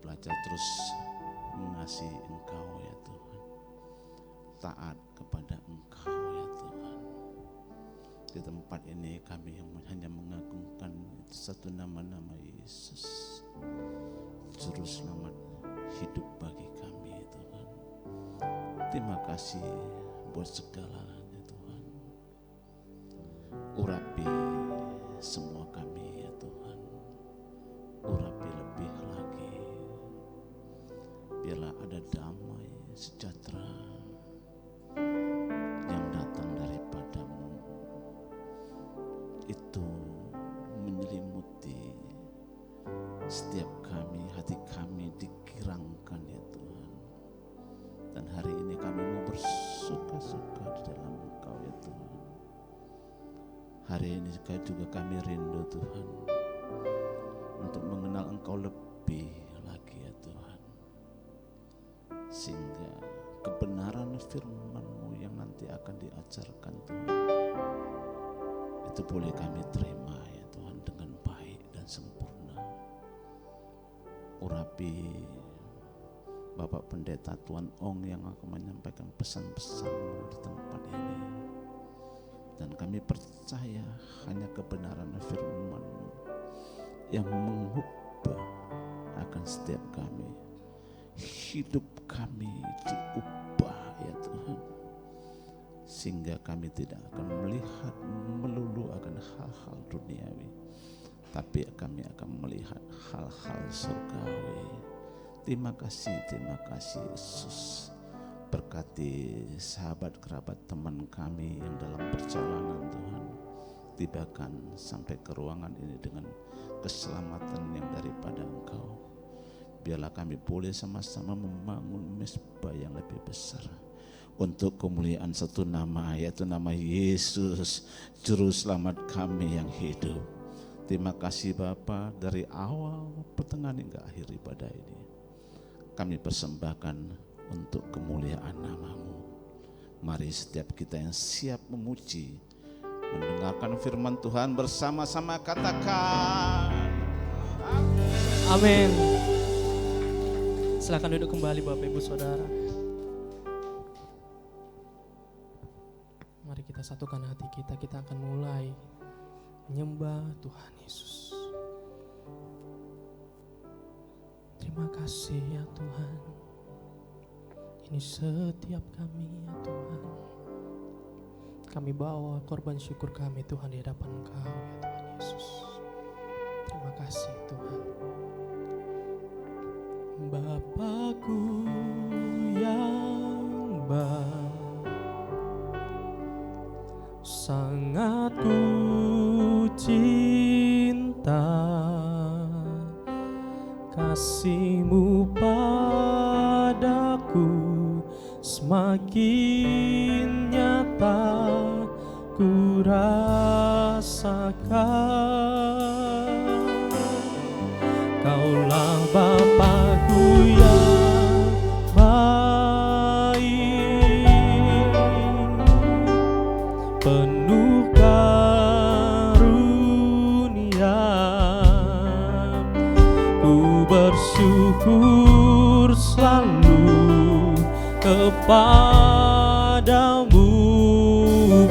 belajar terus mengasihi Engkau ya Tuhan, taat kepada Engkau ya Tuhan. Di tempat ini kami hanya mengagungkan satu nama-nama Yesus, Juru Selamat hidup bagi kami ya Tuhan. Terima kasih buat segalanya Tuhan. Urapi semua kami ya Tuhan, urapi lebih lagi, biarlah ada damai sejahtera yang datang daripadamu, itu menyelimuti setiap kami, hati kami dikirangkan ya Tuhan. Dan hari ini kami mau bersuka-suka di dalam Engkau ya Tuhan. Hari ini juga kami rindu Tuhan untuk mengenal Engkau lebih lagi ya Tuhan, sehingga kebenaran firman-Mu yang nanti akan diajarkan Tuhan, itu boleh kami terima ya Tuhan dengan baik dan sempurna. Urapi Bapak Pendeta Tuan Ong yang akan menyampaikan pesan-pesan-Mu di tempat ini. Dan kami percaya hanya kebenaran firman-Mu yang mengubah akan setiap kami. Hidup kami diubah ya Tuhan, sehingga kami tidak akan melihat melulu akan hal-hal duniawi, tapi kami akan melihat hal-hal surgawi. Terima kasih Yesus. Berkati sahabat, kerabat, teman kami yang dalam perjalanan Tuhan, tibakan sampai ke ruangan ini dengan keselamatan yang daripada Engkau. Biarlah kami boleh sama-sama membangun mezbah yang lebih besar untuk kemuliaan satu nama, yaitu nama Yesus, Juru Selamat kami yang hidup. Terima kasih Bapa, dari awal, pertengahan hingga akhir ibadah ini kami persembahkan untuk kemuliaan nama-Mu. Mari setiap kita yang siap memuji, mendengarkan firman Tuhan bersama-sama katakan Amin. Silakan duduk kembali Bapak Ibu Saudara. Mari kita satukan hati kita, kita akan mulai menyembah Tuhan Yesus. Terima kasih ya Tuhan. Ini setiap kami ya Tuhan, kami bawa korban syukur kami Tuhan di hadapan Engkau ya Tuhan Yesus. Terima kasih Tuhan. Bapakku yang baik, sangat ku cinta, kasih-Mu padaku semakin nyata ku rasakan. Kaulah Bapakku yang baik, penuh karunia, ku bersyukur selalu kepadamu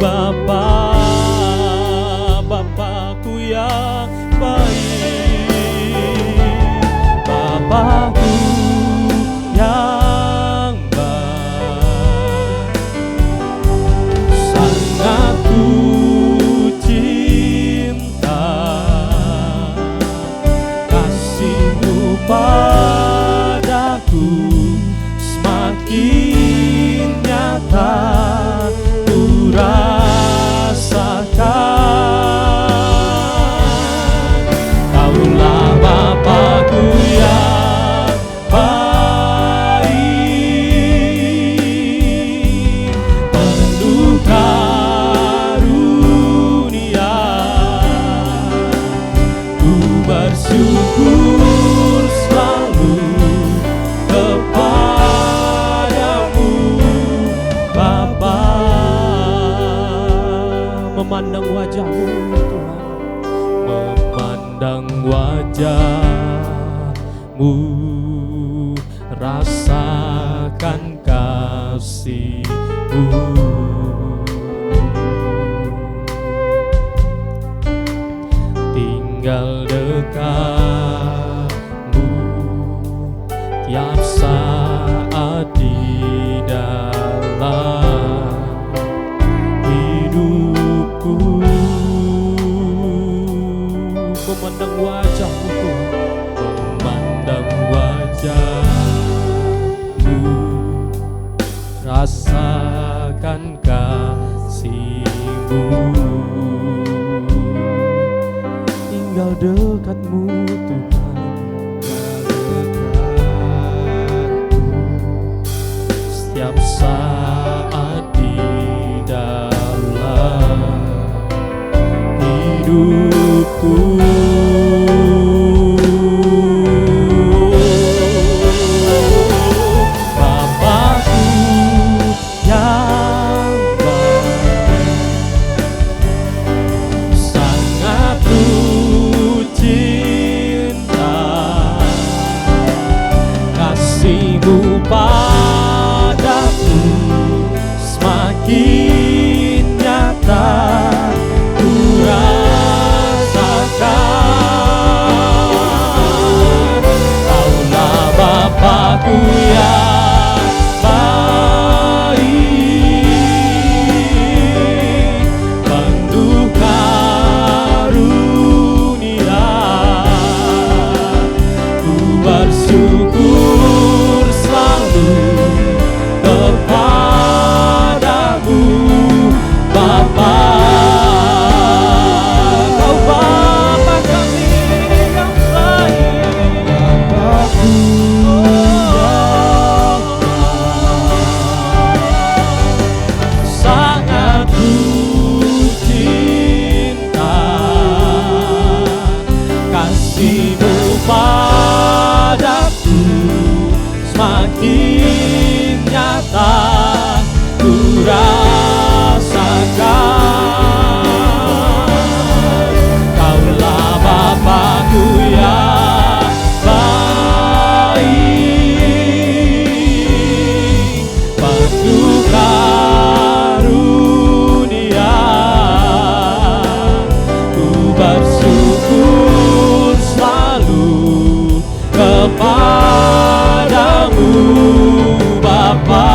Bapa, Bapakku yang baik, Bapakku yang baik, sangat ku cinta, kasih-Mu padaku semakin nyata ku rasakan. Kaulah Bapakku yang baik, penuh karunia, ku bersyukur selalu kepadamu Bapa. Memandang wajah-Mu Tuhan, memandang wajah-Mu rasakan kasih-Mu. Tinggal dekat-Mu tiap saat di dalam hidupku. Memandang wajah-Mu Tuhan, memandang wajah-Mu, rasakan kasih-Mu. Tinggal dekat-Mu Tuhan, setiap saat di dalam hidupku. Bapakku yang baik, sangat ku cinta, kasih-Mu padaku semakin nyata ku rasakan. Kaulah Bapakku yang baik, penuh karunia, ku bersyukur selalu kepadamu Bapa. Kau Bapa kami yang baik, Bapakku sangat ku cinta, kasih-Mu padaku semakin nyata ku rasakan. Kaulah Bapakku yang baik, penuh karunia, ku bersyukur selalu kepadamu Bapa.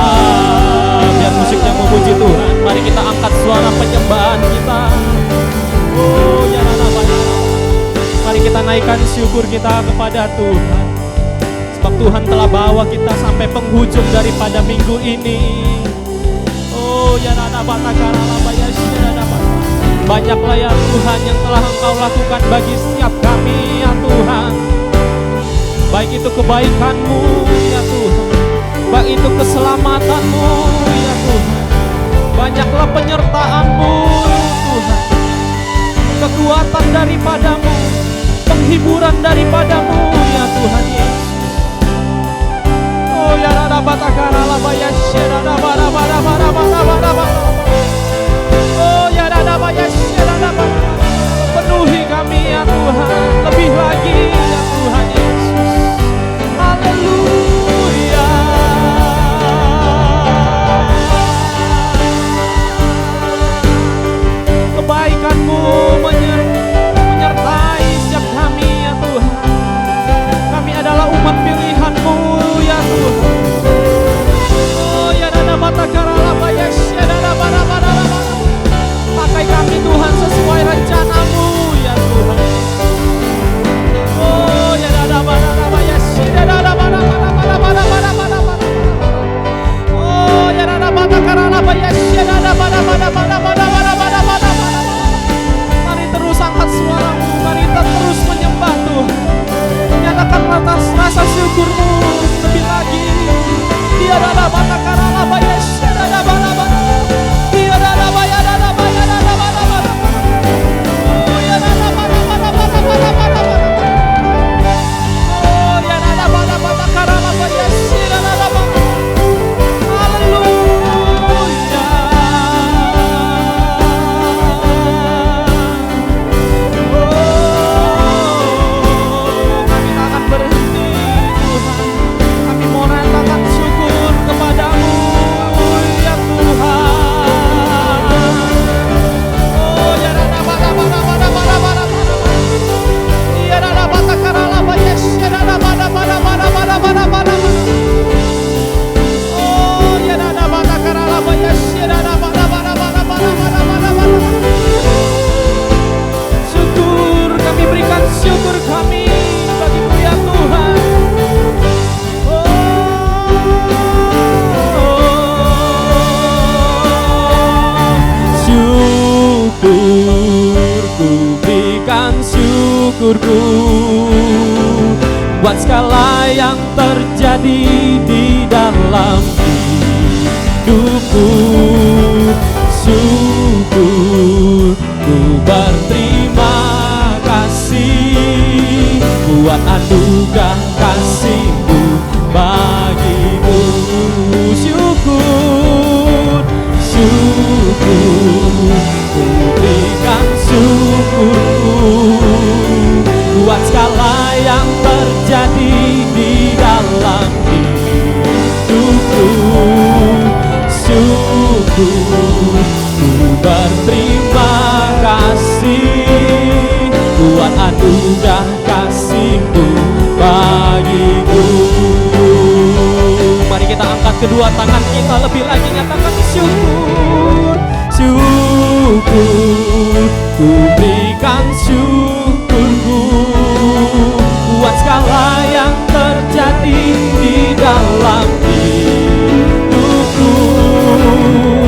Biar musiknya memuji Tuhan, mari kita angkat suara penyembahan kita. Oh ya Rabbi, mari kita naikkan syukur kita kepada Tuhan, sebab Tuhan telah bawa kita sampai penghujung daripada minggu ini. Oh ya Rabbi, banyaklah ya Tuhan yang telah Engkau lakukan bagi setiap kami ya Tuhan. Baik itu kebaikan-Mu ya Tuhan, baik itu keselamatan-Mu ya Tuhan. Banyaklah penyertaan-Mu Tuhan, kekuatan daripada-Mu, penghiburan daripada-Mu ya Tuhan Yesus. Oh ya oh ya penuhi kami ya Tuhan, lebih lagi ya Tuhan Yesus. Haleluya. Kebaikan-Mu menyertai setiap kami ya Tuhan. Kami adalah umat pilihan-Mu ya Tuhan. Oh ya pakai kami Tuhan sesuai rencana-Mu ya Tuhan. Oh ya mari terus angkat suara-Mu, mari terus menyembah Tuhan. Nyatakan rasa syukur-Mu lebih lagi. Dia adalah mata karala bayas, dia adalah syukurku buat segala yang terjadi di dalam hidupku. Syukur, ku berterima kasih buat anugerah kasih-Mu bagiku. Syukur, syukur, ku berikan syukurku buat segala yang terjadi di dalam hidupku. Syukur, ku berterima kasih buat anugerah kasih-Mu bagiku. Mari kita angkat kedua tangan kita lebih lagi, nyatakan syukur. Syukur, ku berikan syukurku buat segala yang terjadi di dalam hidupku.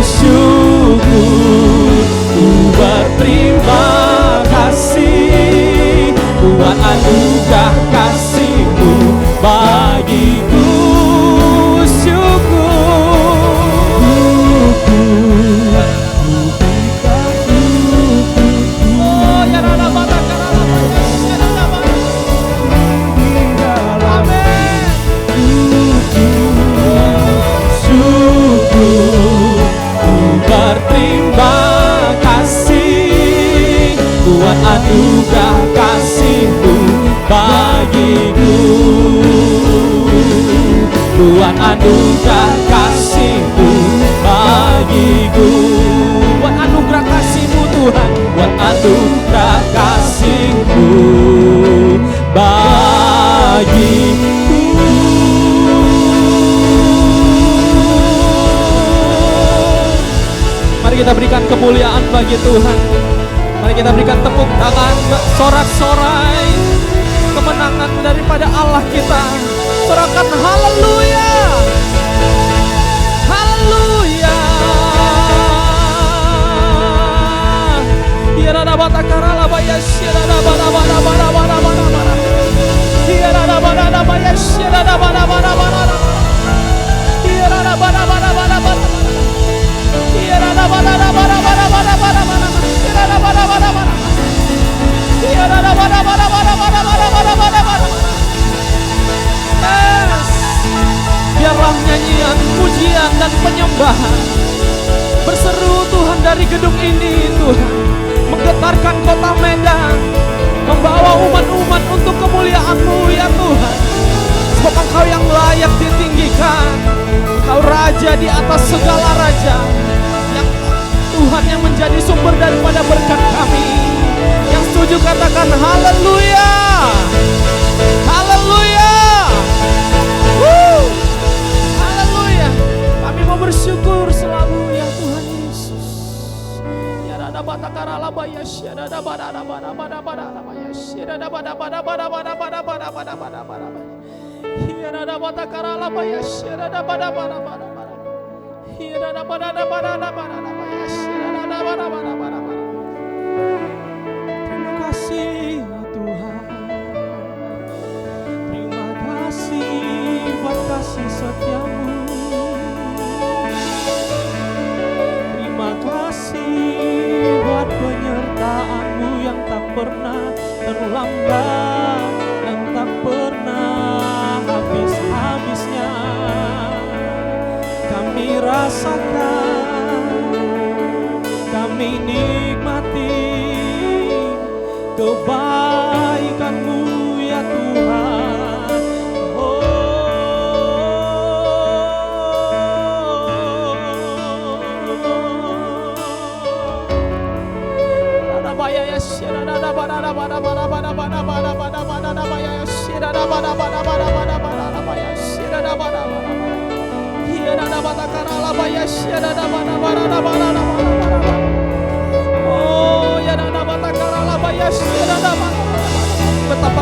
Syukur, ku berterima kasih buat anugerah kasih-Mu bagiku. Buat anugerah kasih-Mu bagiku, buat anugerah kasih-Mu bagiku, buat anugerah kasih-Mu Tuhan, buat anugerah kasih-Mu bagiku. Mari kita berikan kemuliaan bagi Tuhan. Mari kita berikan tepuk tangan, sorak-sorai kemenangan daripada Allah kita. Sorakan haleluya, haleluya. Ya rada batakara labaya syada bada bada bada bada bada bada. Ya rada bada labaya syada bada bada bada. Ya rada bada bada bada bada. Ya rada bada bada bada bada bada bada. Biarlah nyanyian, pujian dan penyembahan berseru Tuhan dari gedung ini, Tuhan, menggetarkan kota Medan, membawa umat-umat untuk kemuliaan-Mu ya Tuhan. Sebab Engkau yang layak ditinggikan, Engkau Raja di atas segala raja, Tuhan yang menjadi sumber daripada berkat kami. Yang setuju katakan haleluya, haleluya, haleluya. Kami mau bersyukur selalu ya Tuhan Yesus. Ya rada batakara labaya syada bada bada bada bada labaya syada bada bada bada bada bada bada bada bada bada. Ya rada batakara labaya syada bada bada bada bada. Ya rada bada bada bada labaya syada bada bada bada bada. Terima kasih ya Tuhan. Terima kasih buat kasih setia-Mu. Terima kasih buat penyertaan-Mu yang tak pernah terlambat, yang tak pernah habis-habisnya. Kami rasakan, kami nikmati kebaikan-Mu ya Tuhan. Betapa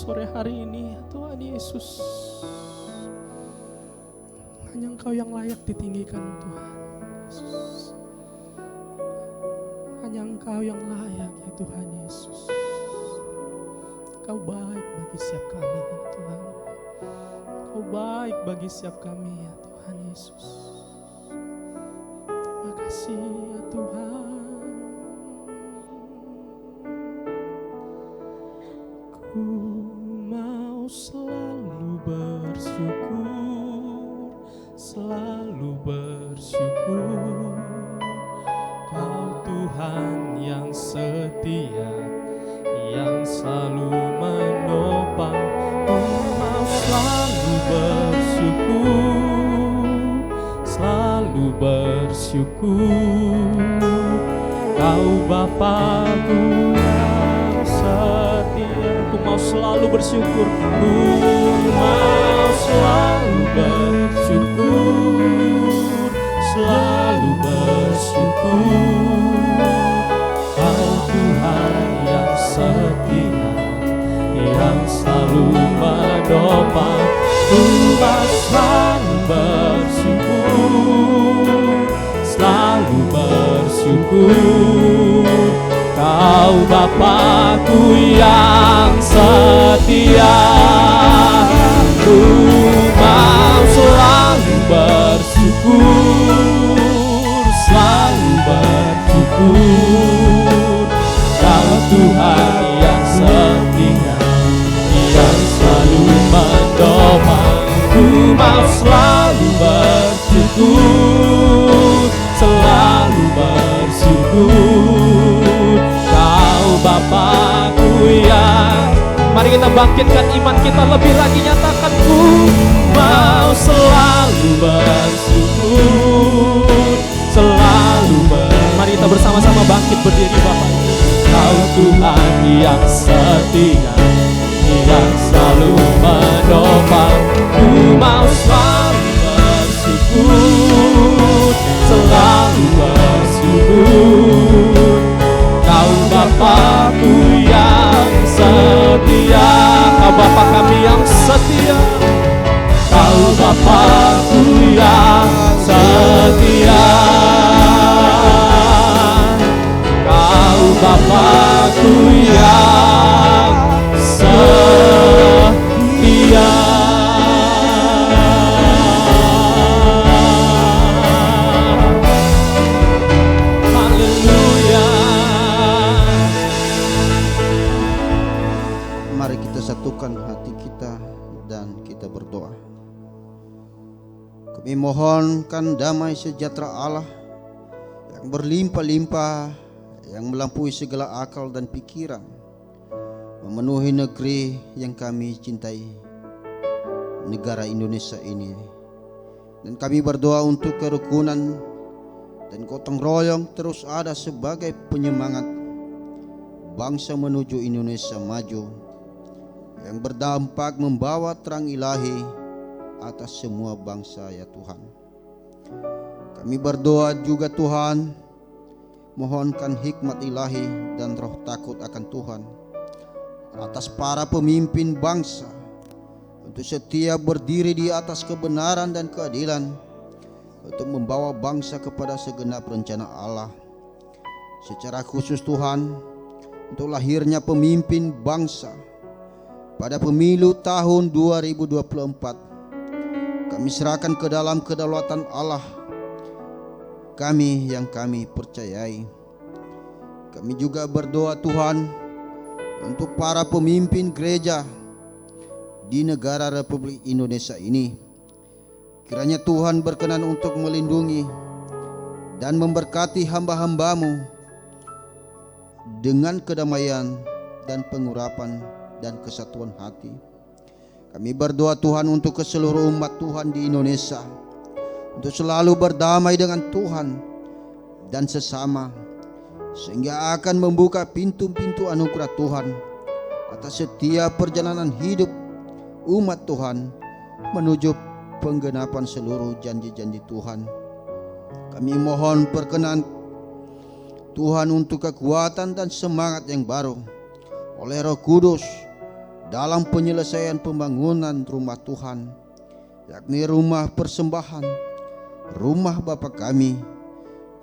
sore hari ini ya Tuhan Yesus. Hanya Engkau yang layak ditinggikan Tuhan Yesus. Hanya Engkau yang layak ya Tuhan Yesus. Engkau baik bagi setiap kami ya Tuhan. Engkau baik bagi setiap kami ya Tuhan Yesus. Terima kasih ya Tuhan. Ku mau selalu bersyukur, selalu bersyukur. Kau Tuhan yang setia, yang selalu menopang. Ku mau selalu bersyukur, selalu bersyukur. Kau Bapa-Ku yang setia. Ku mau selalu bersyukur. Ku mau selalu bersyukur, selalu bersyukur. Kau Tuhan yang setia, yang selalu menopang. Ku mau selalu bersyukur, selalu bersyukur. Kau Bapa-Ku yang setia. Ku mau selalu bersyukur, selalu bersyukur. Kau Tuhan yang setia, yang selalu menopang. Ku mau selalu bersyukur, selalu bersyukur. Kau Bapa-Ku yang, mari kita bangkitkan iman kita lebih lagi, nyatakan ku mau selalu bersyukur, selalu mari kita bersama-sama bangkit berdiri Bapak. Kau Tuhan yang setia, yang selalu menopang. Ku mau selalu bersyukur, selalu bersyukur. Kau Bapa-Ku yang setia, Kau Bapa kami yang setia. Kau Bapa-Ku yang setia. Kau Bapa-Ku yang setia. Haleluya. Mari kita satukan hati kita dan kita berdoa. Kami mohonkan damai sejahtera Allah yang berlimpah-limpah, yang melampaui segala akal dan pikiran, memenuhi negeri yang kami cintai, negara Indonesia ini. Dan kami berdoa untuk kerukunan dan gotong royong terus ada sebagai penyemangat bangsa menuju Indonesia maju, yang berdampak membawa terang ilahi atas semua bangsa ya Tuhan. Kami berdoa juga Tuhan, mohonkan hikmat ilahi dan roh takut akan Tuhan atas para pemimpin bangsa untuk setia berdiri di atas kebenaran dan keadilan, untuk membawa bangsa kepada segenap rencana Allah. Secara khusus Tuhan, untuk lahirnya pemimpin bangsa pada pemilu tahun 2024, kami serahkan ke dalam kedaulatan Allah kami yang kami percayai. Kami juga berdoa Tuhan untuk para pemimpin gereja di negara Republik Indonesia ini. Kiranya Tuhan berkenan untuk melindungi dan memberkati hamba-hamba-Mu dengan kedamaian dan pengurapan dan kesatuan hati. Kami berdoa Tuhan untuk keseluruh umat Tuhan di Indonesia, untuk selalu berdamai dengan Tuhan dan sesama, sehingga akan membuka pintu-pintu anugerah Tuhan atas setiap perjalanan hidup umat Tuhan menuju penggenapan seluruh janji-janji Tuhan. Kami mohon perkenan Tuhan untuk kekuatan dan semangat yang baru oleh Roh Kudus dalam penyelesaian pembangunan rumah Tuhan, yakni rumah persembahan, rumah Bapa kami.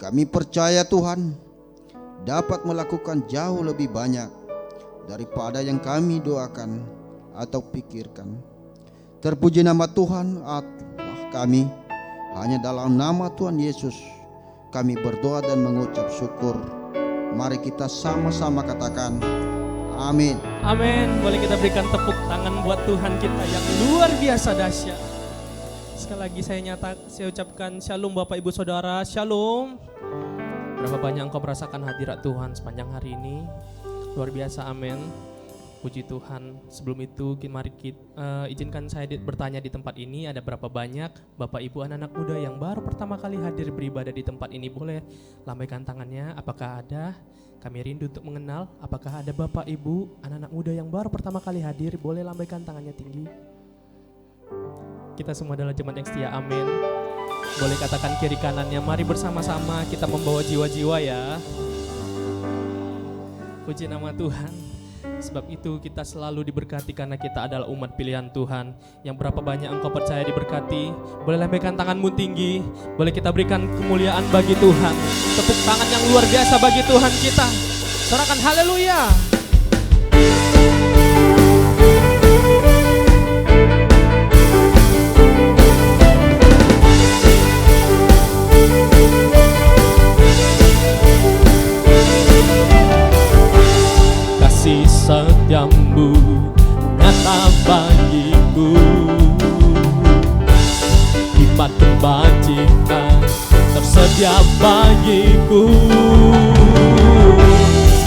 Kami percaya Tuhan dapat melakukan jauh lebih banyak daripada yang kami doakan atau pikirkan. Terpuji nama Tuhan Allah kami. Hanya dalam nama Tuhan Yesus kami berdoa dan mengucap syukur. Mari kita sama-sama katakan amin. Amin. Boleh kita berikan tepuk tangan buat Tuhan kita yang luar biasa dahsyat. Sekali lagi saya ucapkan shalom Bapak Ibu Saudara, shalom. Berapa banyak engkau merasakan hadirat Tuhan sepanjang hari ini? Luar biasa, amin. Puji Tuhan. Sebelum itu mari izinkan saya bertanya di tempat ini, ada berapa banyak Bapak Ibu anak-anak muda yang baru pertama kali hadir beribadah di tempat ini? Boleh lambaikan tangannya, apakah ada? Kami rindu untuk mengenal. Apakah ada Bapak Ibu anak-anak muda yang baru pertama kali hadir? Boleh lambaikan tangannya tinggi. Kita semua adalah jemaat yang setia, amin. Boleh katakan kiri kanannya, mari bersama-sama kita membawa jiwa-jiwa ya. Puji nama Tuhan. Sebab itu kita selalu diberkati karena kita adalah umat pilihan Tuhan. Yang berapa banyak engkau percaya diberkati? Boleh lambaikan tanganmu tinggi. Boleh kita berikan kemuliaan bagi Tuhan. Tepuk tangan yang luar biasa bagi Tuhan kita. Sorakan haleluya. Kasih setiamu nyata bagiku, hikmat kebajikan tersedia bagiku.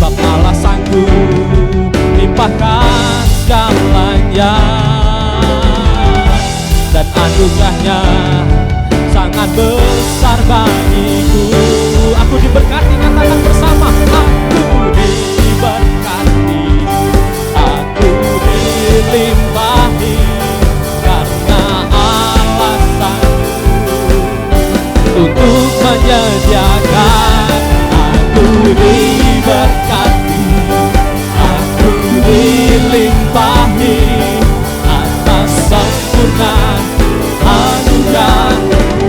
Sebab Allah sanggup limpahkan segalanya, dan anugerahnya sangat besar bagiku. Aku diberkati, nyatakan bersama. Aku diberkati, aku dilimpahi, karena Allah sanggup untuk menyediakan. Aku diberkati, aku dilimpahi atas sempurna anugerah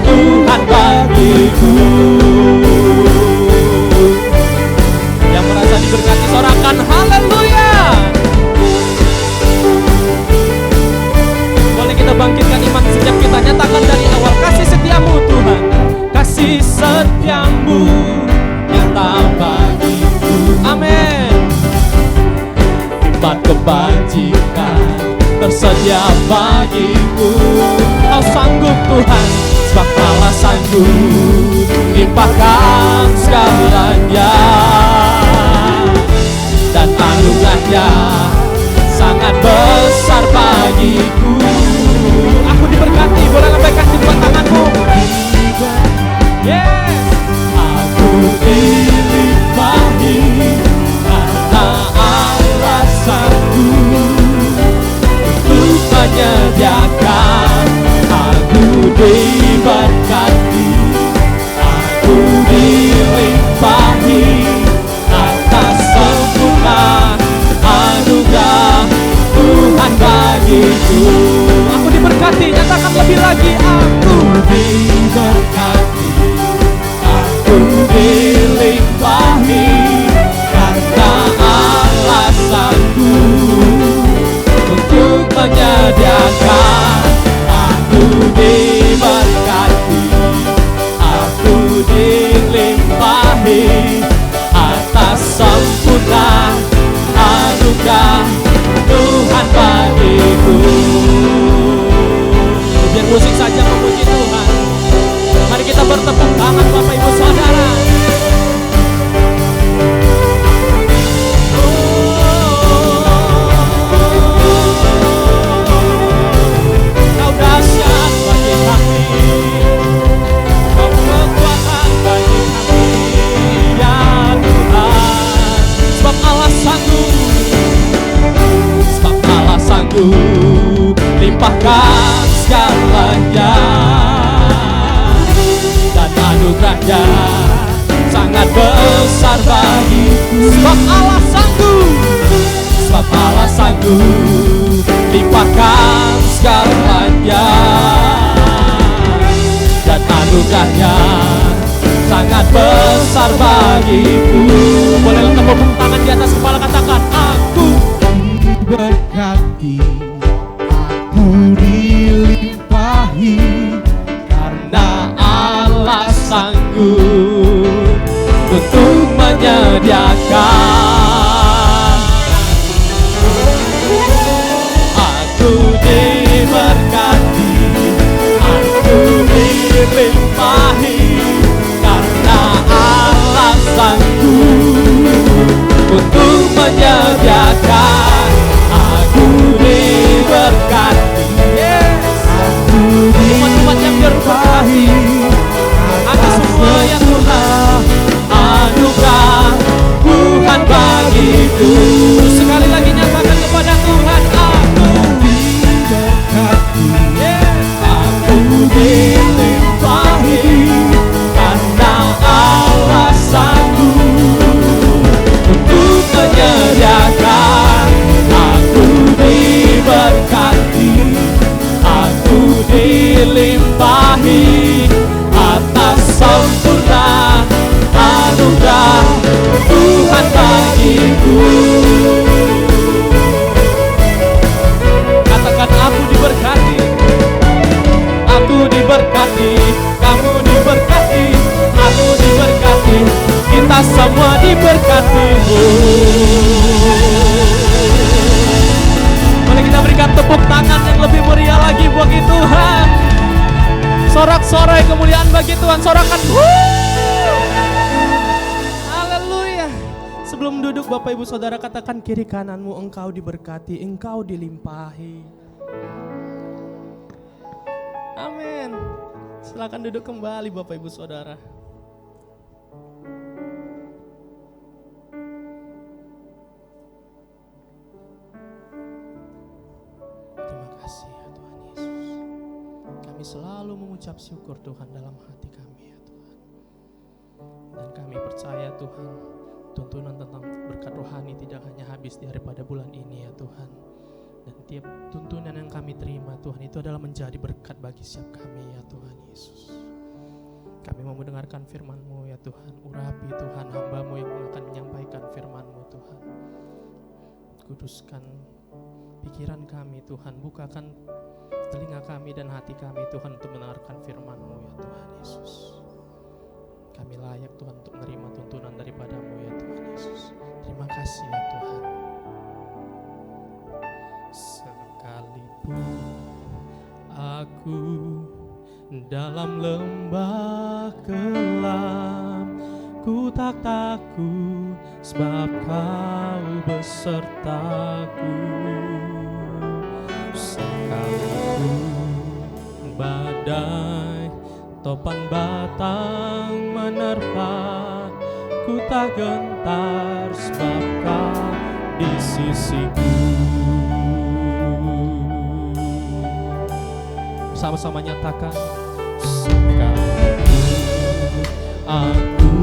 Tuhan bagiku. Yang merasa diberkati sorakan haleluya. Boleh kita bangkitkan iman sejak kita nyatakan dari awal. Kasih setiamu Tuhan, kasih setiamu nyata bagiku, amin. Hikmat kebajikan tersedia bagiku. Kau sanggup Tuhan, sebab Allah sanggup limpahkan segalanya, dan anugerahnya sangat besar bagiku. Aku diberkati, boleh lambaikan kedua tanganmu. Yes. Aku dilimpahi karena Allah sanggup untuk menyediakan. Aku diberkati, aku dilimpahi atas sempurna anugerah Tuhan bagiku. Aku diberkati, nyatakan lebih lagi. Aku diberkati, aku dilimpahi karena Allah sanggup untuk menyediakan. Aku diberkati, aku dilimpahi atas sempurna anugerah Tuhan bagiku. Biar musik saja memuji Tuhan. Mari kita bertepuk tangan Bapak Ibu Saudara. Kau dahsyat bagi kami, kau kekuatan bagi kami ya Tuhan. Sebab Allah sanggup limpahkan segalanya, dan anugerahnya sangat besar bagiku. Sebab Allah sanggup melupakan segalanya, dan anugerahnya sangat besar bagiku. Boleh tepuk tangan di atas kepala, katakan aku diberkati, aku dilimpahi, karena Allah sanggup untuk menyediakan. Aku diberkati, aku dilimpahi, karena Allah sanggup untuk menyediakan. Aku diberkati, aku umat-umat yang berkati, aku semua yang Tuhan anugerah Tuhan bagiku. Sekali lagi nyatakan kepada Tuhan, aku diberkati, aku dilimpahi, karena Allah sanggup untuk menyediakan. Aku diberkati, aku dilimpahi atas sempurna anugerah Tuhan bagiku. Katakan aku diberkati, aku diberkati, kamu diberkati, aku diberkati, kita semua diberkati. Boleh kita berikan tepuk tangan yang lebih meriah lagi bagi Tuhan. Sorak-sorai kemuliaan bagi Tuhan, sorakan. Haleluya. Sebelum duduk Bapak Ibu Saudara, katakan kiri kananmu, engkau diberkati, engkau dilimpahi. Amin. Silakan duduk kembali Bapak Ibu Saudara. Terima kasih ya Tuhan Yesus. Kami selalu mengucap syukur Tuhan dalam hati kami ya Tuhan. Dan kami percaya Tuhan, tuntunan tentang berkat rohani tidak hanya habis daripada bulan ini ya Tuhan. Dan tiap tuntunan yang kami terima Tuhan, itu adalah menjadi berkat bagi setiap kami ya Tuhan Yesus. Kami mau mendengarkan firman-Mu ya Tuhan. Urapi Tuhan hamba-Mu yang akan menyampaikan firman-Mu Tuhan. Kuduskan pikiran kami Tuhan, bukakan telinga kami dan hati kami Tuhan untuk mendengarkan firman-Mu ya Tuhan Yesus. Kami layak Tuhan untuk menerima tuntunan daripada-Mu ya Tuhan Yesus. Terima kasih ya Tuhan. Sekalipun aku dalam lembah kelam, ku tak takut sebab Kau besertaku. Sekalipun badai topan batang menerpa, ku tak gentar sebab Kau di sisiku. Sama-sama nyatakan, sekalipun aku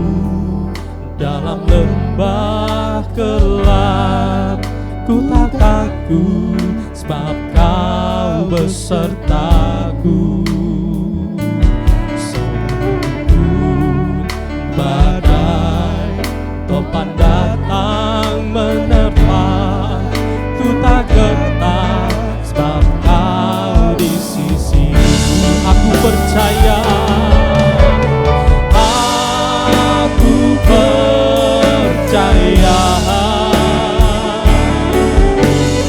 dalam lembah gelap, ku tak takut sebab Kau besertaku. Sekalipun badai topan datang menerpa, ku tak gentar sebab Kau di sisi. Aku percaya, aku percaya,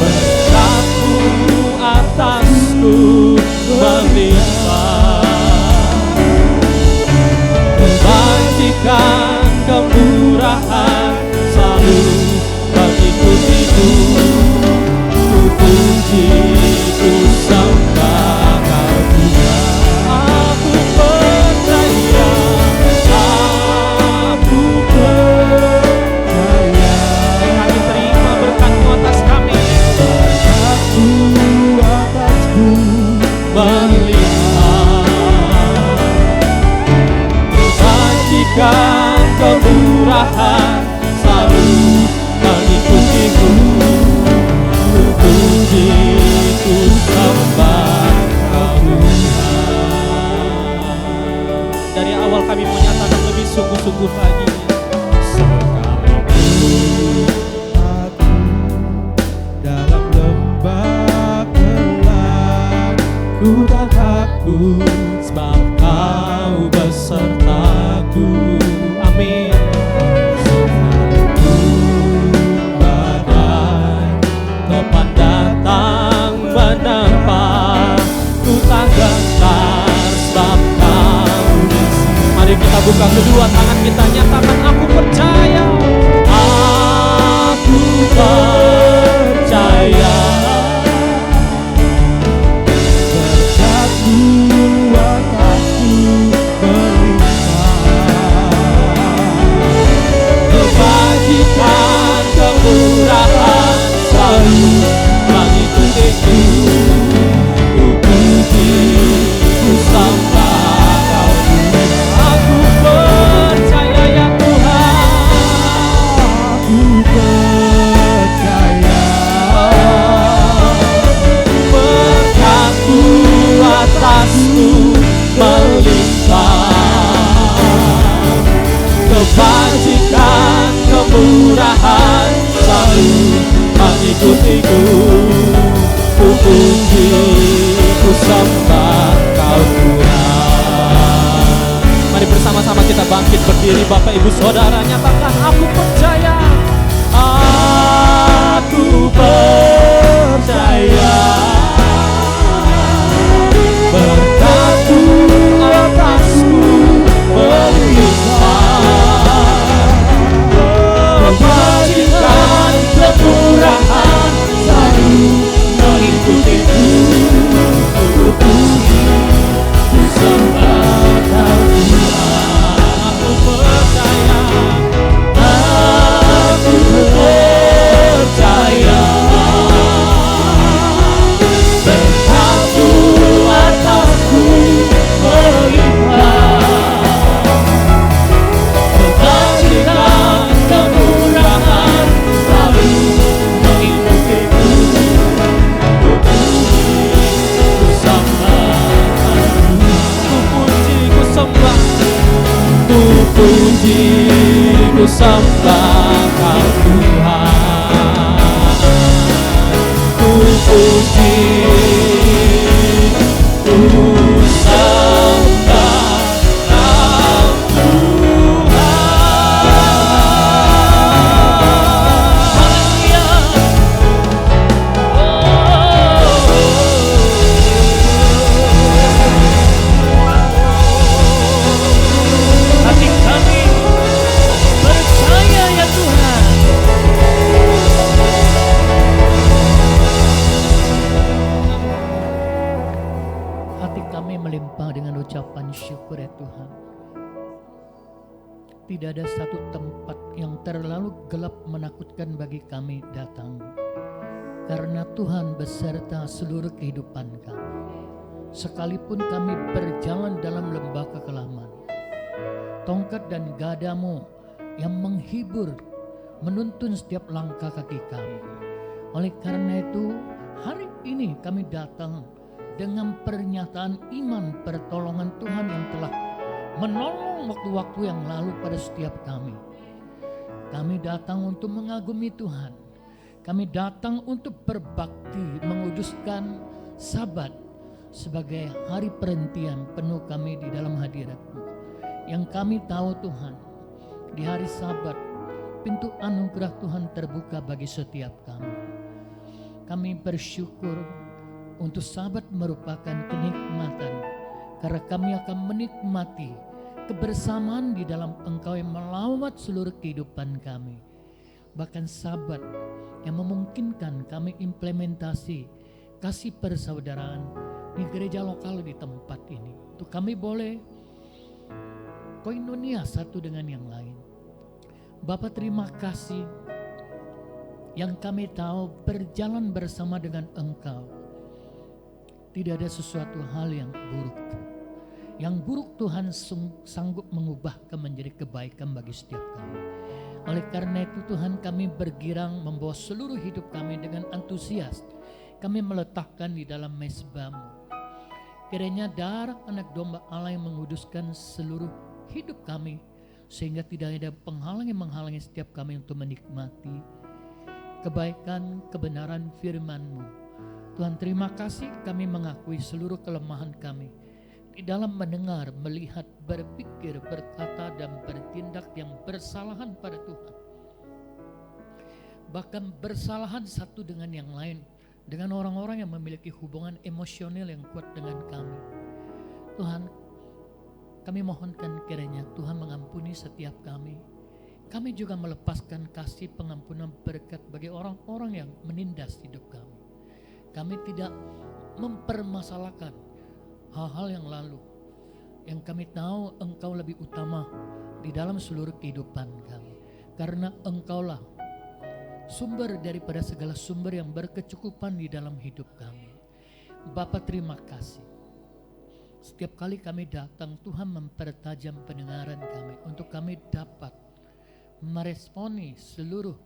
berkat-Mu atasku melimpah, kebajikan kemurahan selalu bagiku hidup. Ku puji, ku sembah Kau juga. Aku percaya, aku percaya. Kami terima berkat-Mu atas kami, berkat-Mu atasku melimpah, kebajikan kemurahan selalu mengikutiku. Ku puji, ku dari awal kami mau nyatakan lebih sungguh-sungguh baginya. Aku dalam lembah gelap, Ku tak takut sebab Kau besertaku. Amin. Badai topan datang menerpa, ku tak gentar sebab Kau di sini. Mari kita buka kedua tangan kita, nyatakan aku percaya. Aku percaya. berkatmu atasku berlimpah. Kebajikan, kemurahan selalu mengikutiku. Ku puji, ku sembah Kau Tuhan. Aku percaya ya Tuhan. Aku percaya Berkat-Mu atasku melimpah. Kebajikan, kemurahan selalu mengikutiku. Ku puji, ku sembah Kau Tuhan. Mari bersama-sama kita bangkit berdiri, Bapak Ibu Saudara, nyatakan aku percaya. Aku percaya. Berkat-Mu atasku melimpah. Kebajikan, kemurahan selalu mengikutiku. Ku puji, ku sembah Kau Tuhan. Aku percaya. Aku percaya. Berkat-Mu atasku melimpah. Kebajikan, kemurahan selalu mengikutiku. Ku puji, ku sembah Kau Tuhan. Ku puji, ku sembah. Ku puji, ku sembah Kau Tuhan. Ku puji, ku sembah Kau Hati kami percaya ya Tuhan. Hati kami melimpah dengan ucapan syukur ya Tuhan. Tidak ada satu tempat yang terlalu gelap menakutkan bagi kami datang. Karena Tuhan beserta seluruh kehidupan kami. Sekalipun kami berjalan dalam lembah kekelaman, tongkat dan gadamu yang menghibur, menuntun setiap langkah kaki kami. Oleh karena itu, hari ini kami datang dengan pernyataan iman pertolongan Tuhan yang telah menolong waktu-waktu yang lalu pada setiap kami. Kami datang untuk mengagumi Tuhan. Kami datang untuk berbakti, menguduskan Sabat sebagai hari perhentian penuh kami di dalam hadirat-Mu. Yang kami tahu Tuhan, di hari Sabat pintu anugerah Tuhan terbuka bagi setiap kami. Kami bersyukur untuk Sabat merupakan kenikmatan, karena kami akan menikmati kebersamaan di dalam Engkau yang melawat seluruh kehidupan kami. Bahkan Sabat yang memungkinkan kami implementasi kasih persaudaraan di gereja lokal di tempat ini. Untuk kami boleh koinonia satu dengan yang lain. Bapa, terima kasih yang kami tahu berjalan bersama dengan Engkau. Tidak ada sesuatu hal yang buruk. Yang buruk Tuhan sanggup mengubahkan menjadi kebaikan bagi setiap kami. Oleh karena itu Tuhan, kami bergirang membawa seluruh hidup kami dengan antusias. Kami meletakkan di dalam mezbah-Mu. Kiranya darah anak domba Allah yang menguduskan seluruh hidup kami, sehingga tidak ada penghalang yang menghalangi setiap kami untuk menikmati kebaikan, kebenaran firman-Mu. Tuhan, terima kasih, kami mengakui seluruh kelemahan kami di dalam mendengar, melihat, berpikir, berkata, dan bertindak yang bersalahan pada Tuhan. Bahkan bersalahan satu dengan yang lain, dengan orang-orang yang memiliki hubungan emosional yang kuat dengan kami. Tuhan, kami mohonkan kiranya Tuhan mengampuni setiap kami. Kami juga melepaskan kasih pengampunan berkat bagi orang-orang yang menindas hidup kami. Kami tidak mempermasalahkan hal-hal yang lalu, yang kami tahu Engkau lebih utama di dalam seluruh kehidupan kami. Karena Engkaulah sumber daripada segala sumber yang berkecukupan di dalam hidup kami. Bapa, terima kasih. Setiap kali kami datang, Tuhan mempertajam pendengaran kami untuk kami dapat meresponi seluruh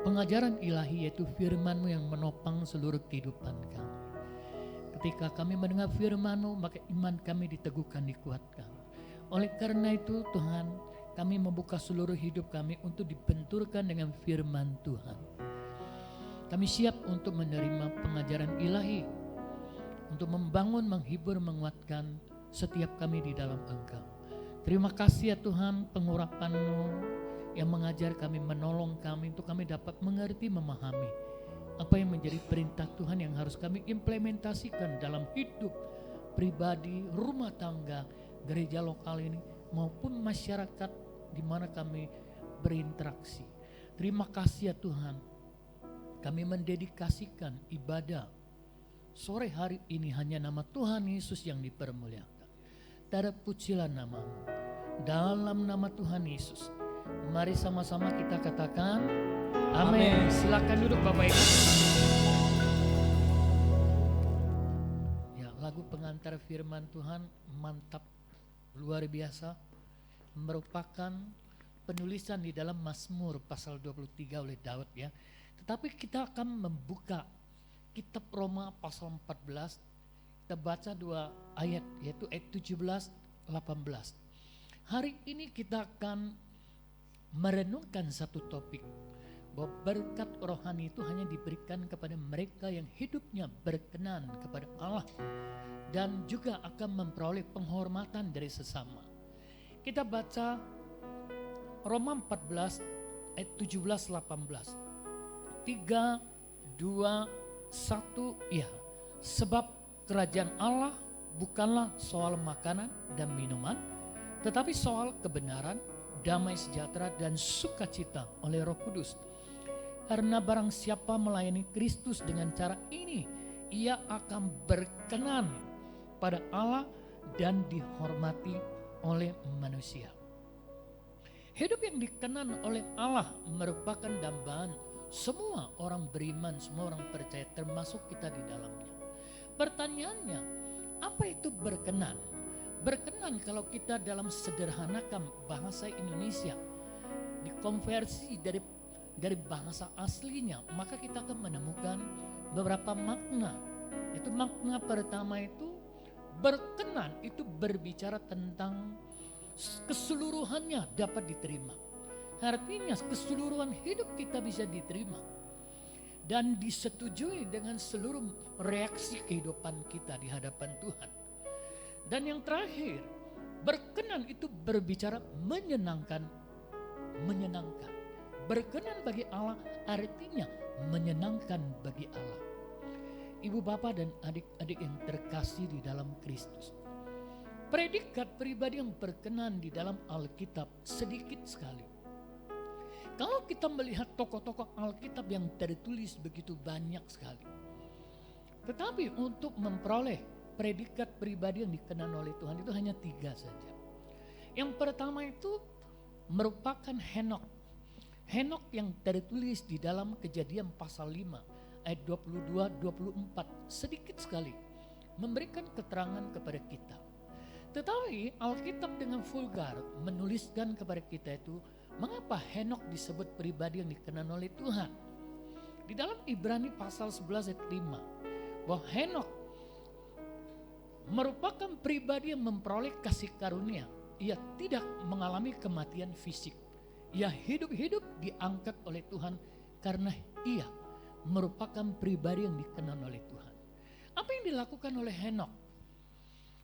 pengajaran ilahi, yaitu firman-Mu yang menopang seluruh kehidupan kami. Ketika kami mendengar firman-Mu, maka iman kami diteguhkan, dikuatkan. Oleh karena itu Tuhan, kami membuka seluruh hidup kami untuk dibenturkan dengan firman Tuhan. Kami siap untuk menerima pengajaran ilahi, untuk membangun, menghibur, menguatkan setiap kami di dalam Engkau. Terima kasih ya Tuhan, pengurapan-Mu yang mengajar kami, menolong kami untuk kami dapat mengerti, memahami apa yang menjadi perintah Tuhan yang harus kami implementasikan dalam hidup pribadi, rumah tangga, gereja lokal ini maupun masyarakat di mana kami berinteraksi. Terima kasih ya Tuhan, kami mendedikasikan ibadah sore hari ini hanya nama Tuhan Yesus yang dipermuliakan. Terpujilah nama-Mu. Dalam nama Tuhan Yesus, mari sama-sama kita katakan amin. Silakan duduk Bapak Ibu. Ya, lagu pengantar firman Tuhan mantap, luar biasa, merupakan penulisan di dalam Mazmur pasal 23 oleh Daud ya. Tetapi kita akan membuka kitab Roma pasal 14. Kita baca 2 ayat, yaitu ayat 17-18. Hari ini kita akan merenungkan satu topik, bahwa berkat rohani itu hanya diberikan kepada mereka yang hidupnya berkenan kepada Allah dan juga akan memperoleh penghormatan dari sesama. Kita baca Roma 14 ayat 17-18. 3, 2, 1, ya. Sebab kerajaan Allah bukanlah soal makanan dan minuman, tetapi soal kebenaran, damai sejahtera dan sukacita oleh Roh Kudus. Karena barang siapa melayani Kristus dengan cara ini, ia akan berkenan pada Allah dan dihormati oleh manusia. Hidup yang dikenan oleh Allah merupakan dambaan semua orang beriman, semua orang percaya, termasuk kita di dalamnya. Pertanyaannya, apa itu berkenan? Berkenan kalau kita dalam sederhanakan bahasa Indonesia, dikonversi dari bahasa aslinya, maka kita akan menemukan beberapa makna. Itu makna pertama itu berkenan, itu berbicara tentang keseluruhannya dapat diterima. Artinya keseluruhan hidup kita bisa diterima dan disetujui dengan seluruh reaksi kehidupan kita di hadapan Tuhan. Dan yang terakhir, berkenan itu berbicara menyenangkan. Berkenan bagi Allah artinya menyenangkan bagi Allah. Ibu bapak dan adik-adik yang terkasih di dalam Kristus, predikat pribadi yang berkenan di dalam Alkitab sedikit sekali. Kalau kita melihat tokoh-tokoh Alkitab yang tertulis begitu banyak sekali, tetapi untuk memperoleh predikat pribadi yang dikenan oleh Tuhan itu hanya 3 saja. Yang pertama itu merupakan Henok. Henok yang tertulis di dalam Kejadian pasal 5 ayat 22-24 sedikit sekali memberikan keterangan kepada kita. Tetapi Alkitab dengan vulgar menuliskan kepada kita itu mengapa Henok disebut pribadi yang dikenan oleh Tuhan. Di dalam Ibrani pasal 11 ayat 5 bahwa Henok merupakan pribadi yang memperoleh kasih karunia. Ia tidak mengalami kematian fisik. Ia hidup-hidup diangkat oleh Tuhan karena ia merupakan pribadi yang dikenal oleh Tuhan. Apa yang dilakukan oleh Henokh?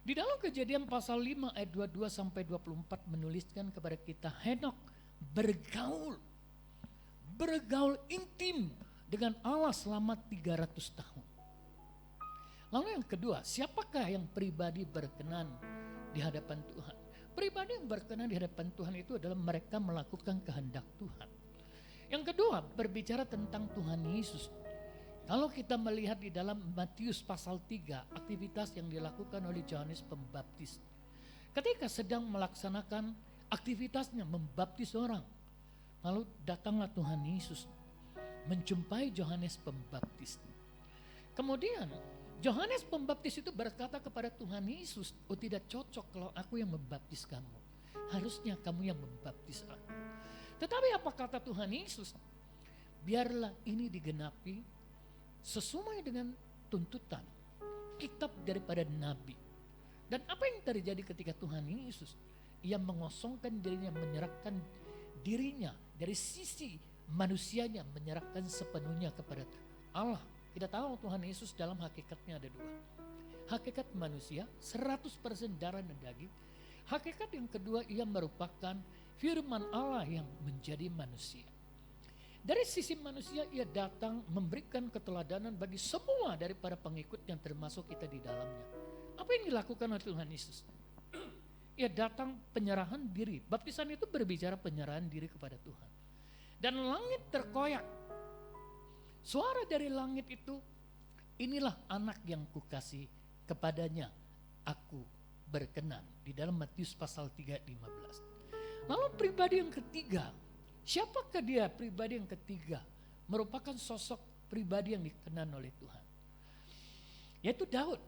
Di dalam Kejadian pasal 5 ayat 22 sampai 24 menuliskan kepada kita, Henokh bergaul intim dengan Allah selama 300 tahun. Lalu yang kedua, siapakah yang pribadi berkenan di hadapan Tuhan? Pribadi yang berkenan di hadapan Tuhan itu adalah mereka melakukan kehendak Tuhan. Yang kedua, berbicara tentang Tuhan Yesus. Kalau kita melihat di dalam Matius pasal 3, aktivitas yang dilakukan oleh Yohanes Pembaptis. Ketika sedang melaksanakan aktivitasnya membaptis orang, lalu datanglah Tuhan Yesus menjumpai Yohanes Pembaptis. Kemudian Yohanes Pembaptis itu berkata kepada Tuhan Yesus, "Oh, tidak cocok kalau aku yang membaptis kamu. Harusnya kamu yang membaptis aku." Tetapi apa kata Tuhan Yesus? Biarlah ini digenapi sesuai dengan tuntutan kitab daripada nabi. Dan apa yang terjadi ketika Tuhan Yesus? Ia mengosongkan dirinya, menyerahkan dirinya dari sisi manusianya, menyerahkan sepenuhnya kepada Allah. Kita tahu Tuhan Yesus dalam hakikatnya ada dua. Hakikat manusia 100% darah dan daging. Hakikat yang kedua, ia merupakan firman Allah yang menjadi manusia. Dari sisi manusia ia datang memberikan keteladanan bagi semua daripada pengikut yang termasuk kita di dalamnya. Apa yang dilakukan oleh Tuhan Yesus? Ia datang penyerahan diri. Baptisan itu berbicara penyerahan diri kepada Tuhan. Dan langit terkoyak. Suara dari langit itu, inilah anak yang kukasih, kepadanya aku berkenan. Di dalam Matius pasal 3:15. Lalu pribadi yang ketiga, siapakah dia pribadi yang ketiga? Merupakan sosok pribadi yang dikenan oleh Tuhan, yaitu Daud.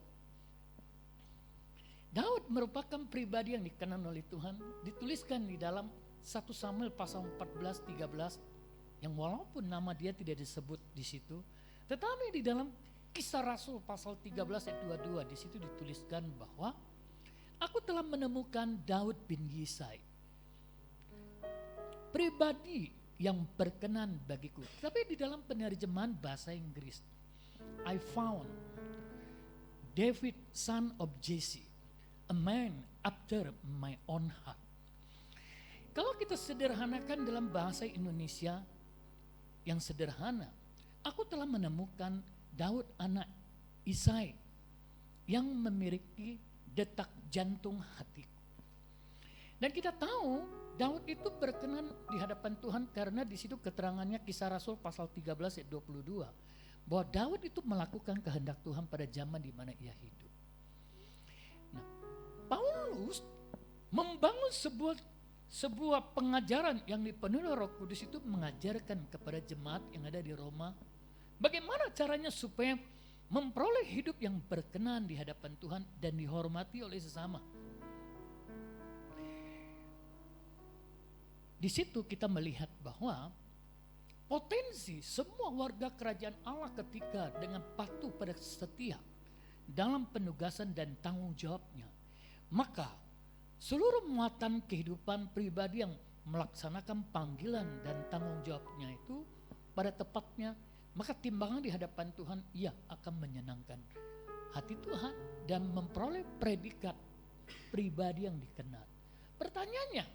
Daud merupakan pribadi yang dikenan oleh Tuhan, dituliskan di dalam 1 Samuel pasal 14:13, yang walaupun nama dia tidak disebut di situ, tetapi di dalam Kisah Rasul pasal 13 ayat 22 di situ dituliskan bahwa aku telah menemukan Daud bin Yisai, pribadi yang berkenan bagiku. Tapi di dalam penerjemahan bahasa Inggris, I found David son of Jesse, a man after my own heart. Kalau kita sederhanakan dalam bahasa Indonesia yang sederhana, aku telah menemukan Daud anak Isai yang memiliki detak jantung hatiku. Dan kita tahu Daud itu berkenan di hadapan Tuhan karena di situ keterangannya Kisah Rasul pasal 13 ayat 22 bahwa Daud itu melakukan kehendak Tuhan pada zaman di mana ia hidup. Nah, Paulus membangun sebuah pengajaran yang dipenuhi Roh Kudus, itu mengajarkan kepada jemaat yang ada di Roma bagaimana caranya supaya memperoleh hidup yang berkenan di hadapan Tuhan dan dihormati oleh sesama. Di situ kita melihat bahwa potensi semua warga kerajaan Allah ketika dengan patuh pada setia dalam penugasan dan tanggung jawabnya, maka seluruh muatan kehidupan pribadi yang melaksanakan panggilan dan tanggung jawabnya itu pada tepatnya, maka timbangan di hadapan Tuhan ia akan menyenangkan hati Tuhan dan memperoleh predikat pribadi yang dikenal. Pertanyaannya,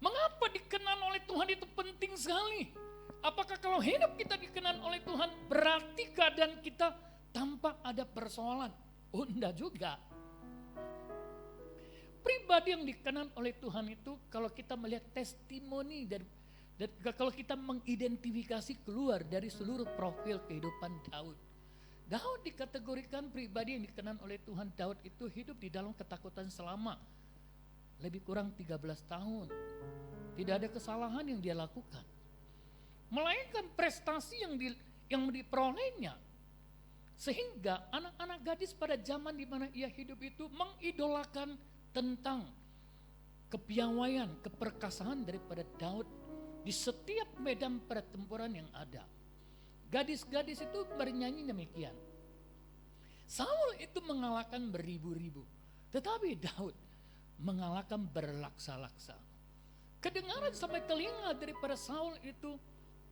mengapa dikenal oleh Tuhan itu penting sekali? Apakah kalau hidup kita dikenal oleh Tuhan berarti keadaan kita tanpa ada persoalan? Oh, enggak juga. Pribadi yang dikenal oleh Tuhan itu kalau kita melihat testimoni dan kalau kita mengidentifikasi keluar dari seluruh profil kehidupan Daud. Daud dikategorikan pribadi yang dikenal oleh Tuhan. Daud itu hidup di dalam ketakutan selama lebih kurang 13 tahun. Tidak ada kesalahan yang dia lakukan. Melainkan prestasi yang diperolehnya. Sehingga anak-anak gadis pada zaman di mana ia hidup itu mengidolakan tentang kepiawaian, keperkasaan daripada Daud di setiap medan pertempuran yang ada. Gadis-gadis itu bernyanyi demikian. Saul itu mengalahkan beribu-ribu, tetapi Daud mengalahkan berlaksa-laksa. Kedengaran sampai telinga daripada Saul itu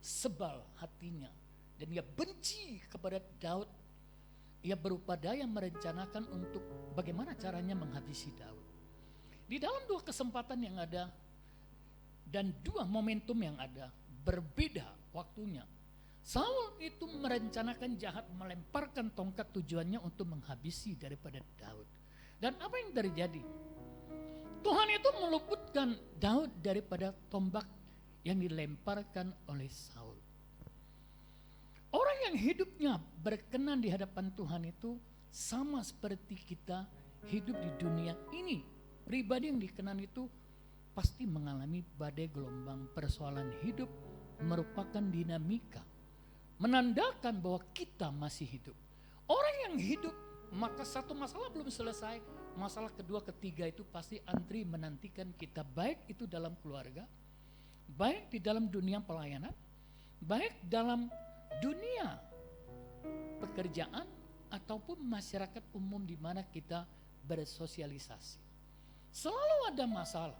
sebal hatinya, dan ia benci kepada Daud. Ia berupaya merencanakan untuk bagaimana caranya menghabisi Daud. Di dalam dua kesempatan yang ada dan dua momentum yang ada, berbeda waktunya. Saul itu merencanakan jahat, melemparkan tongkat, tujuannya untuk menghabisi daripada Daud. Dan apa yang terjadi? Tuhan itu meluputkan Daud daripada tombak yang dilemparkan oleh Saul. Orang yang hidupnya berkenan di hadapan Tuhan itu sama seperti kita hidup di dunia ini. Pribadi yang dikenan itu pasti mengalami badai gelombang. Persoalan hidup merupakan dinamika, menandakan bahwa kita masih hidup. Orang yang hidup, maka satu masalah belum selesai, masalah kedua, ketiga itu pasti antri menantikan kita, baik itu dalam keluarga, baik di dalam dunia pelayanan, baik dalam dunia pekerjaan ataupun masyarakat umum di mana kita bersosialisasi. Selalu ada masalah.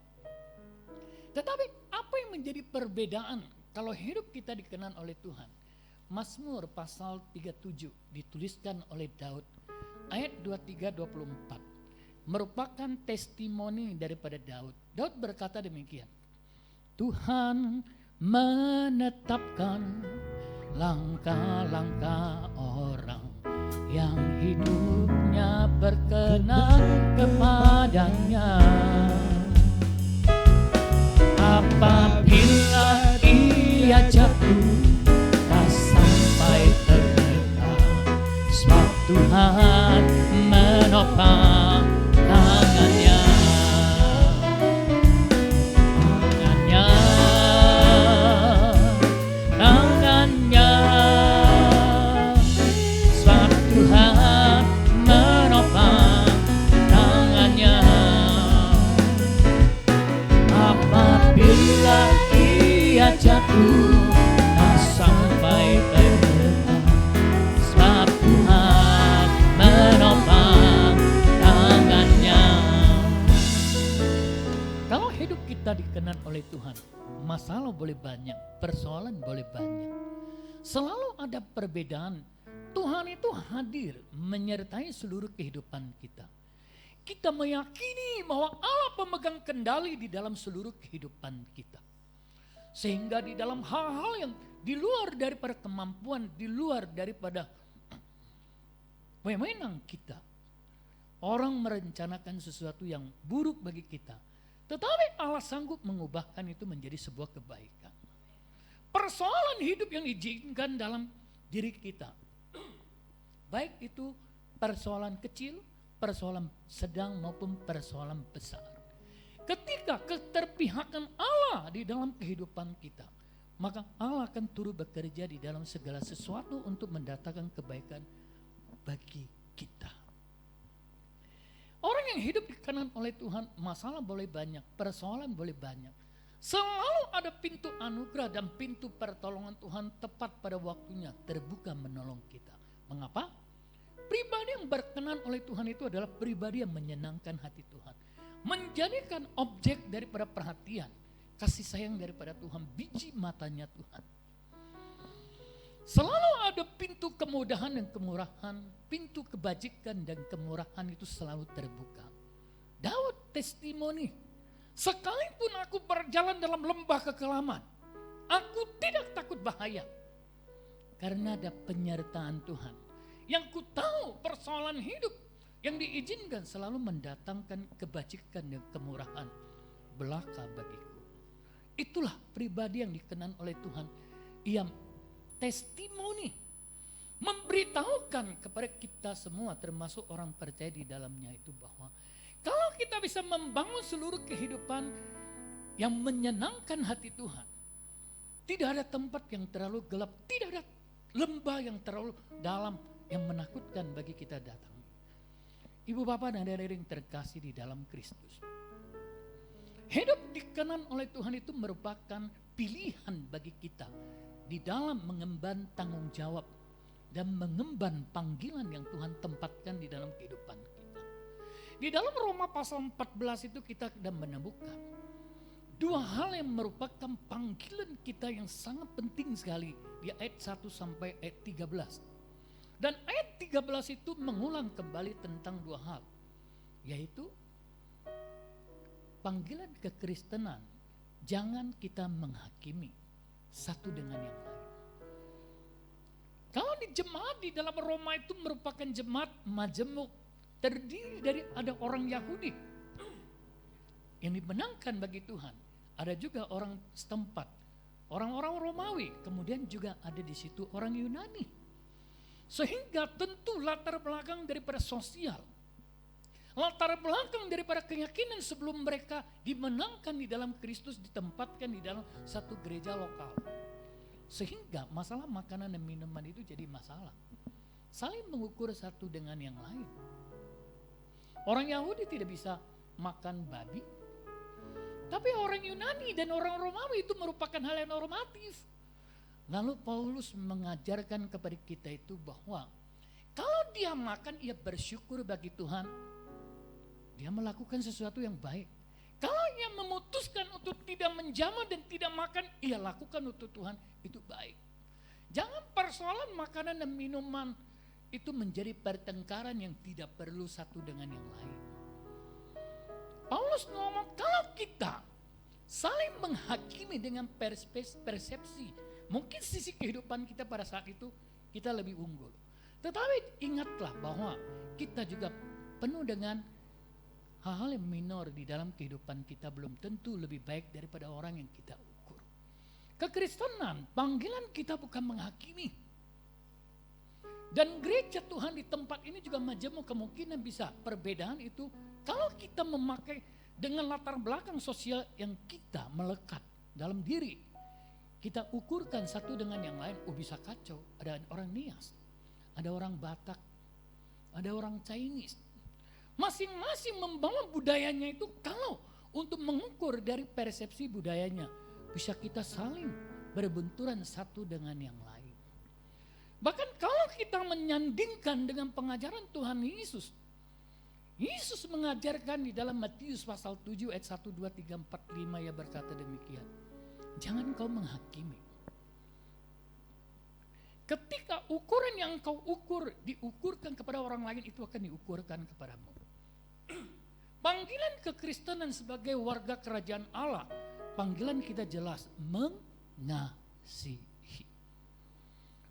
Tetapi apa yang menjadi perbedaan kalau hidup kita dikenan oleh Tuhan? Mazmur pasal 37 dituliskan oleh Daud ayat 23-24 merupakan testimoni daripada Daud. Daud berkata demikian, Tuhan menetapkan langkah-langkah orang yang hidupnya berkenan kepadanya. Apabila ia jatuh tak sampai terletak, sebab Tuhan menopang tangannya. Sebab Tuhan menopang tangannya. Apabila ia jatuh tak sampai terletak, sebab Tuhan menopang tangannya. Kalau hidup kita dikenan oleh Tuhan, masalah boleh banyak, persoalan boleh banyak, selalu ada perbedaan. Tuhan itu hadir menyertai seluruh kehidupan kita. Kita meyakini bahwa Allah pemegang kendali di dalam seluruh kehidupan kita. Sehingga di dalam hal-hal yang di luar daripada kemampuan, di luar daripada wewenang kita, orang merencanakan sesuatu yang buruk bagi kita, tetapi Allah sanggup mengubahkan itu menjadi sebuah kebaikan. Persoalan hidup yang diizinkan dalam diri kita, baik itu persoalan kecil, persoalan sedang maupun persoalan besar. Ketika keterpihakan Allah di dalam kehidupan kita, maka Allah akan turut bekerja di dalam segala sesuatu untuk mendatangkan kebaikan bagi kita. Orang yang hidup dikenan oleh Tuhan, masalah boleh banyak, persoalan boleh banyak. Selalu ada pintu anugerah dan pintu pertolongan Tuhan tepat pada waktunya terbuka menolong kita. Mengapa? Pribadi yang berkenan oleh Tuhan itu adalah pribadi yang menyenangkan hati Tuhan. Menjadikan objek daripada perhatian, kasih sayang daripada Tuhan, biji matanya Tuhan. Selalu ada pintu kemudahan dan kemurahan, pintu kebajikan dan kemurahan itu selalu terbuka. Daud testimoni, sekalipun aku berjalan dalam lembah kekelaman, aku tidak takut bahaya. Karena ada penyertaan Tuhan. Yang ku tahu persoalan hidup yang diizinkan selalu mendatangkan kebajikan dan kemurahan belaka bagiku. Itulah pribadi yang dikenan oleh Tuhan. Ia testimoni, memberitahukan kepada kita semua termasuk orang percaya di dalamnya itu bahwa kalau kita bisa membangun seluruh kehidupan yang menyenangkan hati Tuhan, tidak ada tempat yang terlalu gelap, tidak ada lembah yang terlalu dalam yang menakutkan bagi kita datang. Ibu bapak dan adik-adik yang terkasih di dalam Kristus, hidup dikenan oleh Tuhan itu merupakan pilihan bagi kita di dalam mengemban tanggung jawab dan mengemban panggilan yang Tuhan tempatkan di dalam kehidupan kita. Di dalam Roma pasal 14 itu kita sudah menemukan dua hal yang merupakan panggilan kita yang sangat penting sekali di ayat 1 sampai ayat 13. Dan ayat 13 itu mengulang kembali tentang dua hal, yaitu panggilan kekristenan, jangan kita menghakimi satu dengan yang lain. Kalau di jemaat di dalam Roma itu merupakan jemaat majemuk, terdiri dari ada orang Yahudi yang dimenangkan bagi Tuhan, ada juga orang setempat, orang-orang Romawi, kemudian juga ada di situ orang Yunani. Sehingga tentu latar belakang daripada sosial, latar belakang daripada keyakinan sebelum mereka dimenangkan di dalam Kristus, ditempatkan di dalam satu gereja lokal. Sehingga masalah makanan dan minuman itu jadi masalah. Saling mengukur satu dengan yang lain. Orang Yahudi tidak bisa makan babi, tapi orang Yunani dan orang Romawi itu merupakan hal yang normatif. Lalu Paulus mengajarkan kepada kita itu bahwa kalau dia makan, ia bersyukur bagi Tuhan. Dia melakukan sesuatu yang baik. Kalau ia memutuskan untuk tidak menjamah dan tidak makan, ia lakukan untuk Tuhan, itu baik. Jangan persoalan makanan dan minuman itu menjadi pertengkaran yang tidak perlu satu dengan yang lain. Paulus ngomong kalau kita saling menghakimi dengan persepsi, mungkin sisi kehidupan kita pada saat itu kita lebih unggul. Tetapi ingatlah bahwa kita juga penuh dengan hal-hal yang minor di dalam kehidupan kita, belum tentu lebih baik daripada orang yang kita ukur. Kekristenan, panggilan kita bukan menghakimi. Dan gereja Tuhan di tempat ini juga majemuk, kemungkinan bisa perbedaan itu kalau kita memakai dengan latar belakang sosial yang kita melekat dalam diri. Kita ukurkan satu dengan yang lain, bisa kacau. Ada orang Nias, ada orang Batak, ada orang Chinese. Masing-masing membawa budayanya itu, kalau untuk mengukur dari persepsi budayanya, bisa kita saling berbenturan satu dengan yang lain. Bahkan kalau kita menyandingkan dengan pengajaran Tuhan Yesus, Yesus mengajarkan di dalam Matius pasal 7 ayat 1, 2, 3, 4, 5, ia berkata demikian. Jangan kau menghakimi. Ketika ukuran yang kau ukur diukurkan kepada orang lain, itu akan diukurkan kepadamu. Panggilan kekristenan sebagai warga kerajaan Allah, panggilan kita jelas, mengasihi.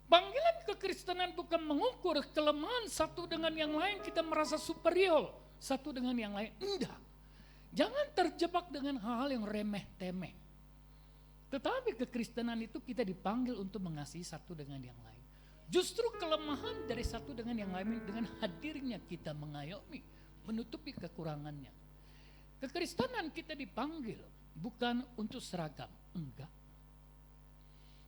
Panggilan kekristenan bukan mengukur kelemahan satu dengan yang lain, kita merasa superior satu dengan yang lain. Enggak. Jangan terjebak dengan hal-hal yang remeh-temeh. Tetapi kekristenan itu kita dipanggil untuk mengasihi satu dengan yang lain. Justru kelemahan dari satu dengan yang lain, dengan hadirnya kita mengayomi, menutupi kekurangannya. Kekristenan kita dipanggil bukan untuk seragam, enggak.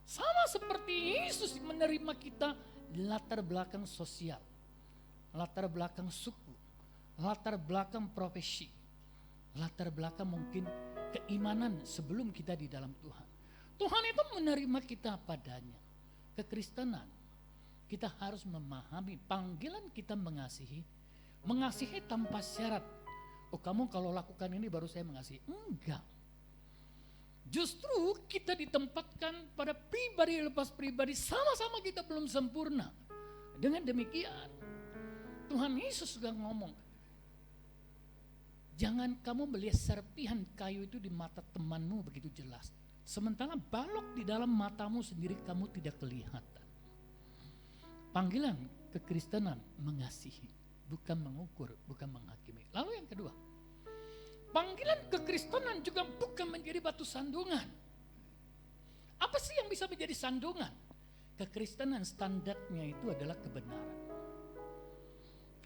Sama seperti Yesus menerima kita di latar belakang sosial, latar belakang suku, latar belakang profesi, latar belakang mungkin keimanan sebelum kita di dalam Tuhan. Tuhan itu menerima kita padanya. Kekristenan, kita harus memahami panggilan kita mengasihi. Mengasihi tanpa syarat. Oh, kamu kalau lakukan ini baru saya mengasihi. Enggak. Justru kita ditempatkan pada pribadi lepas pribadi, sama-sama kita belum sempurna. Dengan demikian, Tuhan Yesus sudah ngomong, jangan kamu melihat serpihan kayu itu di mata temanmu begitu jelas, sementara balok di dalam matamu sendiri kamu tidak kelihatan. Panggilan kekristenan mengasihi, bukan mengukur, bukan menghakimi. Lalu yang kedua, panggilan kekristenan juga bukan menjadi batu sandungan. Apa sih yang bisa menjadi sandungan? Kekristenan standarnya itu adalah kebenaran.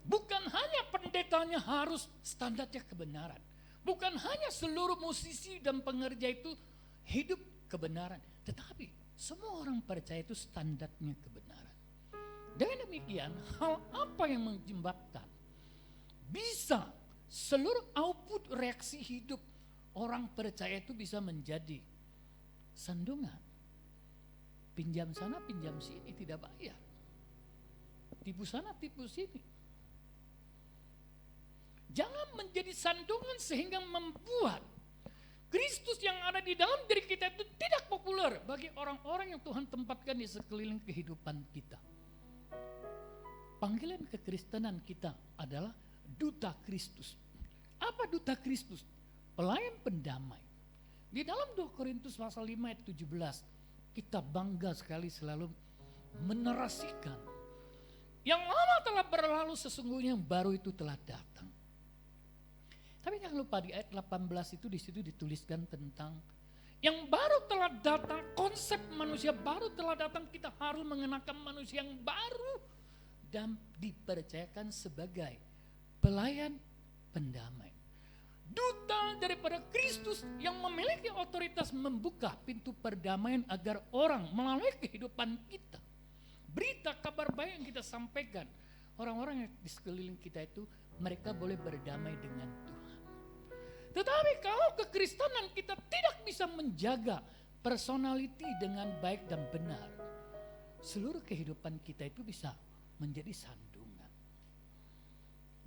Bukan hanya pendetanya harus standarnya kebenaran. Bukan hanya seluruh musisi dan pengerja itu hidup kebenaran, tetapi semua orang percaya itu standarnya kebenaran. Dengan demikian, hal apa yang menyebabkan bisa seluruh output reaksi hidup orang percaya itu bisa menjadi sandungan? Pinjam sana, pinjam sini, tidak bayar. tipu sana, tipu sini. Jangan menjadi sandungan sehingga membuat Kristus yang ada di dalam diri kita itu tidak populer bagi orang-orang yang Tuhan tempatkan di sekeliling kehidupan kita. Panggilan kekristenan kita adalah duta Kristus. Apa duta Kristus? Pelayan pendamai. Di dalam 2 Korintus pasal 5 ayat 17, kita bangga sekali selalu menerasikan yang lama telah berlalu, sesungguhnya yang baru itu telah datang. Tapi jangan lupa di ayat 18 itu, di situ dituliskan tentang yang baru telah datang, konsep manusia baru telah datang. Kita harus mengenakan manusia yang baru dan dipercayakan sebagai pelayan pendamai. Duta daripada Kristus yang memiliki otoritas membuka pintu perdamaian agar orang melalui kehidupan kita, berita kabar baik yang kita sampaikan, orang-orang yang di sekeliling kita itu mereka boleh berdamai dengan Tuhan. Tetapi kalau kekristenan kita tidak bisa menjaga personality dengan baik dan benar, seluruh kehidupan kita itu bisa menjadi sandungan.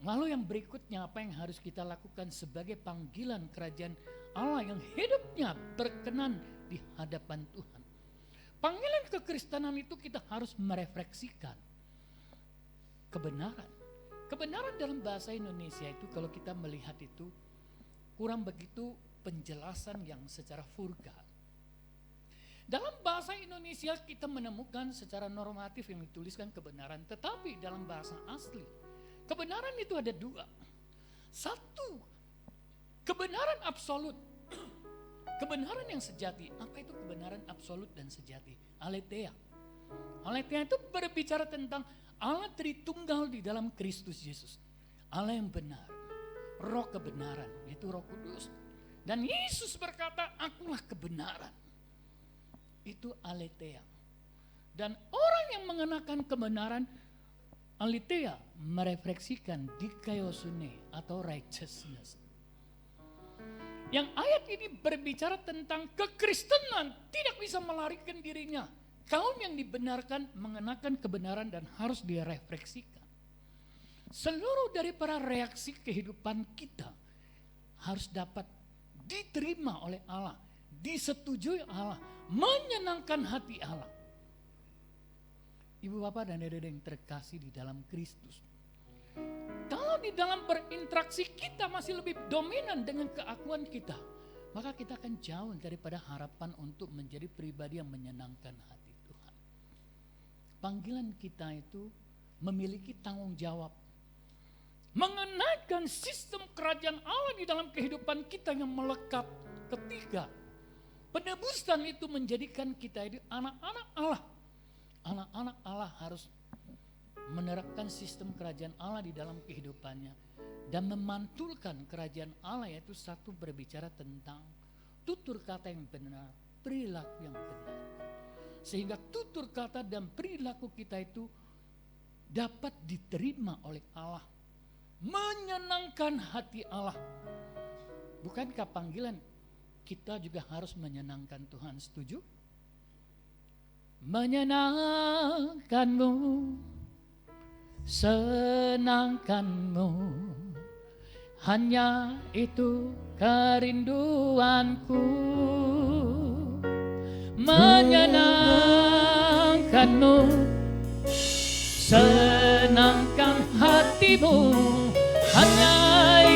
Lalu yang berikutnya, apa yang harus kita lakukan sebagai panggilan kerajaan Allah yang hidupnya berkenan di hadapan Tuhan? Panggilan kekristenan itu kita harus merefleksikan kebenaran. Kebenaran dalam bahasa Indonesia itu kalau kita melihat itu kurang begitu penjelasan yang secara vulgar. Dalam bahasa Indonesia kita menemukan secara normatif yang dituliskan kebenaran, tetapi dalam bahasa asli kebenaran itu ada dua. Satu, kebenaran absolut. Kebenaran yang sejati. Apa itu kebenaran absolut dan sejati? Aletheia. Aletheia itu berbicara tentang Allah Tritunggal di dalam Kristus Yesus. Allah yang benar, Roh kebenaran, yaitu Roh Kudus. Dan Yesus berkata, akulah kebenaran. Itu aletheia. Dan orang yang mengenakan kebenaran, aletheia merefleksikan dikaiosune atau righteousness. Yang ayat ini berbicara tentang kekristenan tidak bisa melarikan dirinya. Kaum yang dibenarkan mengenakan kebenaran dan harus direfleksikan. Seluruh daripada reaksi kehidupan kita harus dapat diterima oleh Allah, disetujui Allah, menyenangkan hati Allah. Ibu bapak dan adik-adik yang terkasih di dalam Kristus, kalau di dalam berinteraksi kita masih lebih dominan dengan keakuan kita, maka kita akan jauh daripada harapan untuk menjadi pribadi yang menyenangkan hati Tuhan. Panggilan kita itu memiliki tanggung jawab mengenakan sistem kerajaan Allah di dalam kehidupan kita yang melekat. Ketiga, penebusan itu menjadikan kita ini anak-anak Allah. Anak-anak Allah harus menerapkan sistem kerajaan Allah di dalam kehidupannya dan memantulkan kerajaan Allah, yaitu satu berbicara tentang tutur kata yang benar, perilaku yang benar. Sehingga tutur kata dan perilaku kita itu dapat diterima oleh Allah, menyenangkan hati Allah. Bukankah panggilan kita juga harus menyenangkan Tuhan? Setuju? Menyenangkanmu, senangkanmu, hanya itu kerinduanku. Menyenangkanmu, senangkan hatimu, hanya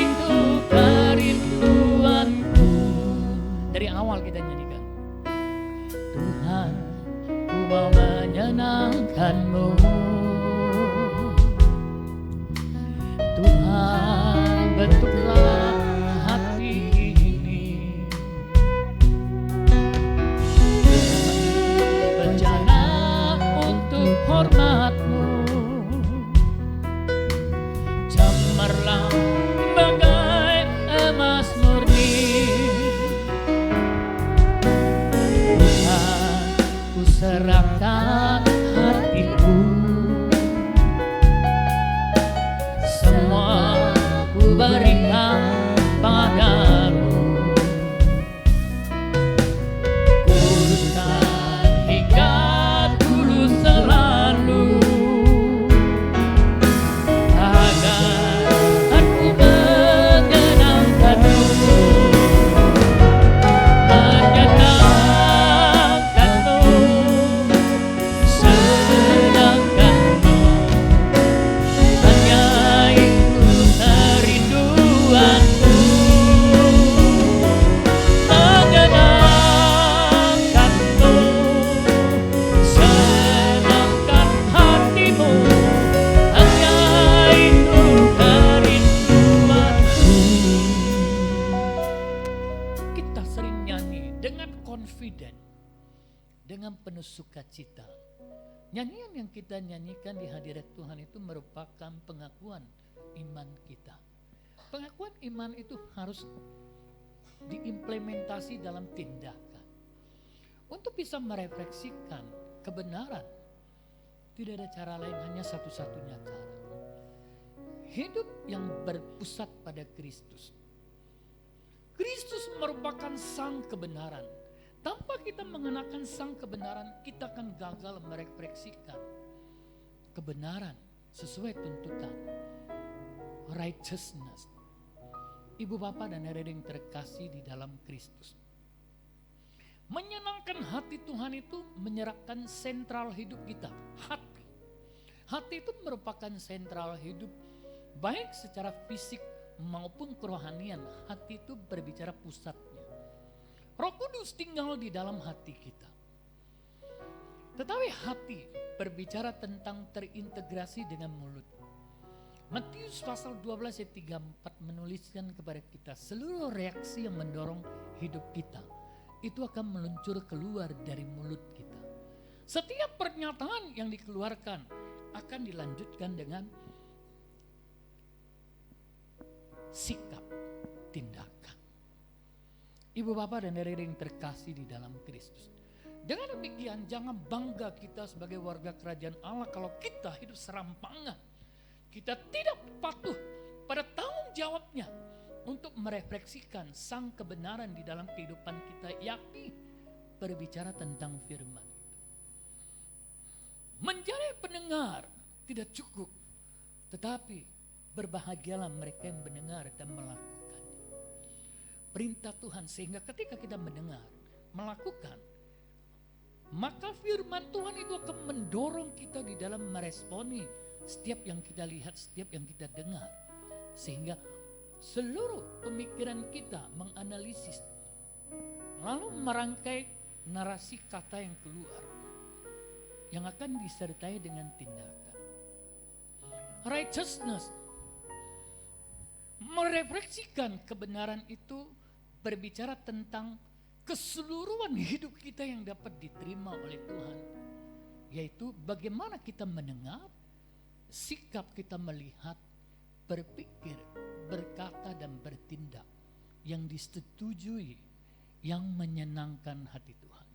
itu kerinduanku. Dari awal kita nyanyikan, Tuhan, ku mau menyenangkanmu. Tuhan, bentuklah hati ini, bencana untuk hormat-Mu. Cemerlang bagai emas murni. Tuhan, ku serahkan hatiku. dengan confident, dengan penuh sukacita. Nyanyian yang kita nyanyikan di hadirat Tuhan itu merupakan pengakuan iman kita. Pengakuan iman itu harus diimplementasi dalam tindakan. Untuk bisa merefleksikan kebenaran, tidak ada cara lain, hanya satu-satunya cara. Hidup yang berpusat pada Kristus. Kristus merupakan sang kebenaran. Tanpa kita mengenakan sang kebenaran, kita akan gagal merefleksikan kebenaran sesuai tuntutan. Righteousness. Ibu bapak dan saudara yang terkasih di dalam Kristus. Menyenangkan hati Tuhan itu menyerahkan sentral hidup kita, hati. Hati itu merupakan sentral hidup, baik secara fisik maupun kerohanian. Hati itu berbicara pusatnya. Roh Kudus tinggal di dalam hati kita. Tetapi hati berbicara tentang terintegrasi dengan mulut. Matius pasal 12 ayat 34 menuliskan kepada kita seluruh reaksi yang mendorong hidup kita itu akan meluncur keluar dari mulut kita. Setiap pernyataan yang dikeluarkan akan dilanjutkan dengan sikap, tindakan. Ibu bapak dan saudara yang terkasih di dalam Kristus. Dengan demikian jangan bangga kita sebagai warga kerajaan Allah kalau kita hidup serampangan. Kita tidak patuh pada tanggung jawabnya untuk merefleksikan sang kebenaran di dalam kehidupan kita, yakni berbicara tentang firman. Menjadi pendengar tidak cukup, tetapi berbahagialah mereka yang mendengar dan melakukan perintah Tuhan, sehingga ketika kita mendengar, melakukan, maka firman Tuhan itu akan mendorong kita di dalam meresponi setiap yang kita lihat, setiap yang kita dengar, sehingga seluruh pemikiran kita menganalisis lalu merangkai narasi kata yang keluar yang akan disertai dengan tindakan. Righteousness, merefleksikan kebenaran itu berbicara tentang keseluruhan hidup kita yang dapat diterima oleh Tuhan, yaitu bagaimana kita mendengar, sikap kita melihat, berpikir, berkata dan bertindak yang disetujui, yang menyenangkan hati Tuhan.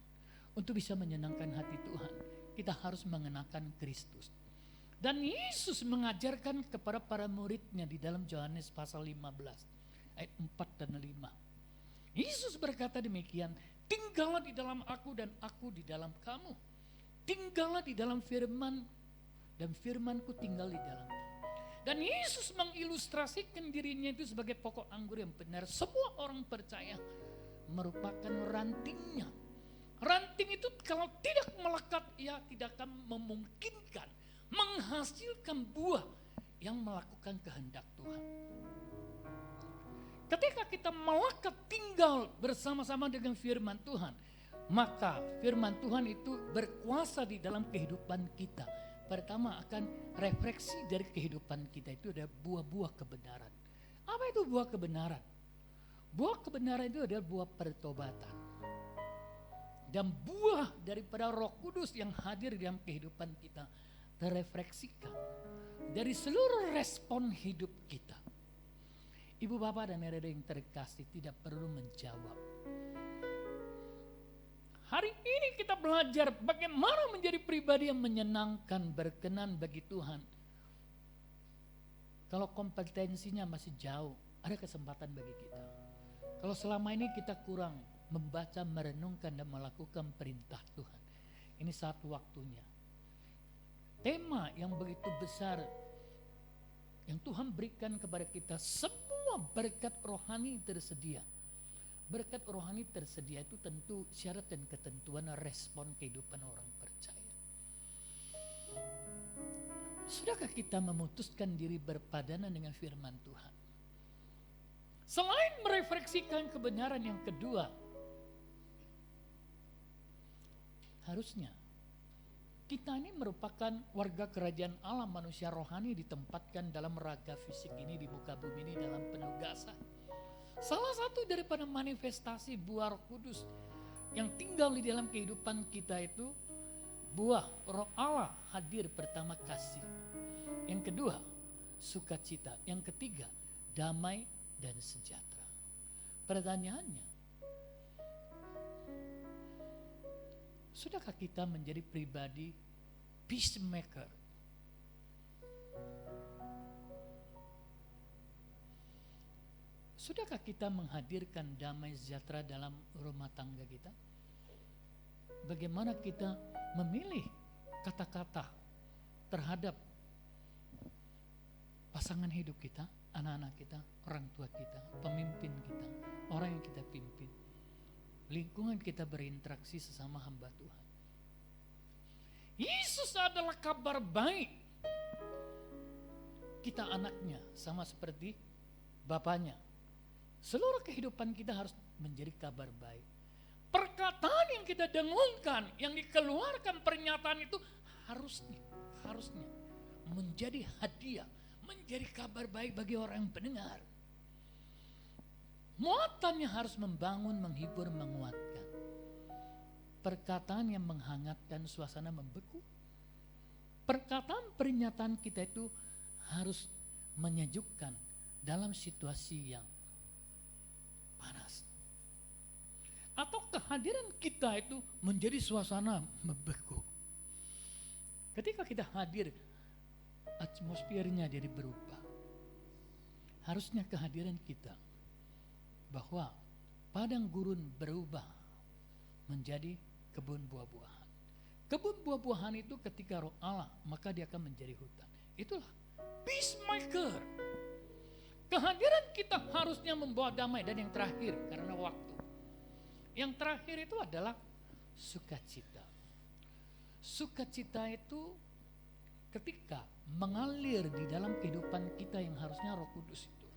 Untuk bisa menyenangkan hati Tuhan, kita harus mengenakan Kristus. Dan Yesus mengajarkan kepada para muridnya di dalam Yohanes pasal 15 ayat 4 dan 5. Yesus berkata demikian, tinggallah di dalam aku dan aku di dalam kamu. Tinggallah di dalam firman dan firmanku tinggal di dalam. Dan Yesus mengilustrasikan dirinya itu sebagai pokok anggur yang benar. Semua orang percaya merupakan rantingnya. Ranting itu kalau tidak melekat, ia tidak akan memungkinkan menghasilkan buah yang melakukan kehendak Tuhan. Ketika kita melekat tinggal bersama-sama dengan firman Tuhan, maka firman Tuhan itu berkuasa di dalam kehidupan kita. Pertama akan refleksi dari kehidupan kita itu ada buah-buah kebenaran. Apa itu buah kebenaran? Buah kebenaran itu adalah buah pertobatan. Dan buah daripada Roh Kudus yang hadir dalam kehidupan kita terrefleksikan dari seluruh respon hidup kita. Ibu bapak dan saudara yang terkasih tidak perlu menjawab. Hari ini kita belajar bagaimana menjadi pribadi yang menyenangkan, berkenan bagi Tuhan. Kalau kompetensinya masih jauh, ada kesempatan bagi kita. Kalau selama ini kita kurang membaca, merenungkan dan melakukan perintah Tuhan, ini saat waktunya. Tema yang begitu besar yang Tuhan berikan kepada kita, semua berkat rohani tersedia. Berkat rohani tersedia itu tentu syarat dan ketentuan respon kehidupan orang percaya. Sudahkah kita memutuskan diri berpadanan dengan firman Tuhan? Selain merefleksikan kebenaran yang kedua, harusnya kita ini merupakan warga kerajaan Allah, manusia rohani ditempatkan dalam raga fisik ini di muka bumi ini dalam penugasan. Salah satu daripada manifestasi buah Roh Kudus yang tinggal di dalam kehidupan kita itu, buah Roh Allah hadir, pertama kasih, yang kedua sukacita, yang ketiga damai dan sejahtera. Pertanyaannya, sudahkah kita menjadi pribadi peacemaker? Sudahkah kita menghadirkan damai sejahtera dalam rumah tangga kita? Bagaimana kita memilih kata-kata terhadap pasangan hidup kita, anak-anak kita, orang tua kita, pemimpin kita, orang yang kita pimpin, lingkungan kita berinteraksi sesama hamba Tuhan. Yesus adalah kabar baik. Kita anaknya sama seperti Bapaknya. Seluruh kehidupan kita harus menjadi kabar baik. Perkataan yang kita dengungkan, yang dikeluarkan pernyataan itu harusnya menjadi hadiah, menjadi kabar baik bagi orang yang pendengar. Muatannya harus membangun, menghibur, menguatkan. Perkataan yang menghangatkan, suasana membeku. Perkataan pernyataan kita itu harus menyejukkan dalam situasi yang panas. Atau kehadiran kita itu menjadi suasana membeku. Ketika kita hadir, atmosfernya jadi berubah. Harusnya kehadiran kita bahwa padang gurun berubah menjadi kebun buah-buahan. Kebun buah-buahan itu ketika Roh Allah, maka dia akan menjadi hutan. Itulah peacemaker. Kehadiran kita harusnya membawa damai. Dan yang terakhir, karena waktu, yang terakhir itu adalah sukacita. Sukacita itu ketika mengalir di dalam kehidupan kita yang harusnya Roh Kudus itu.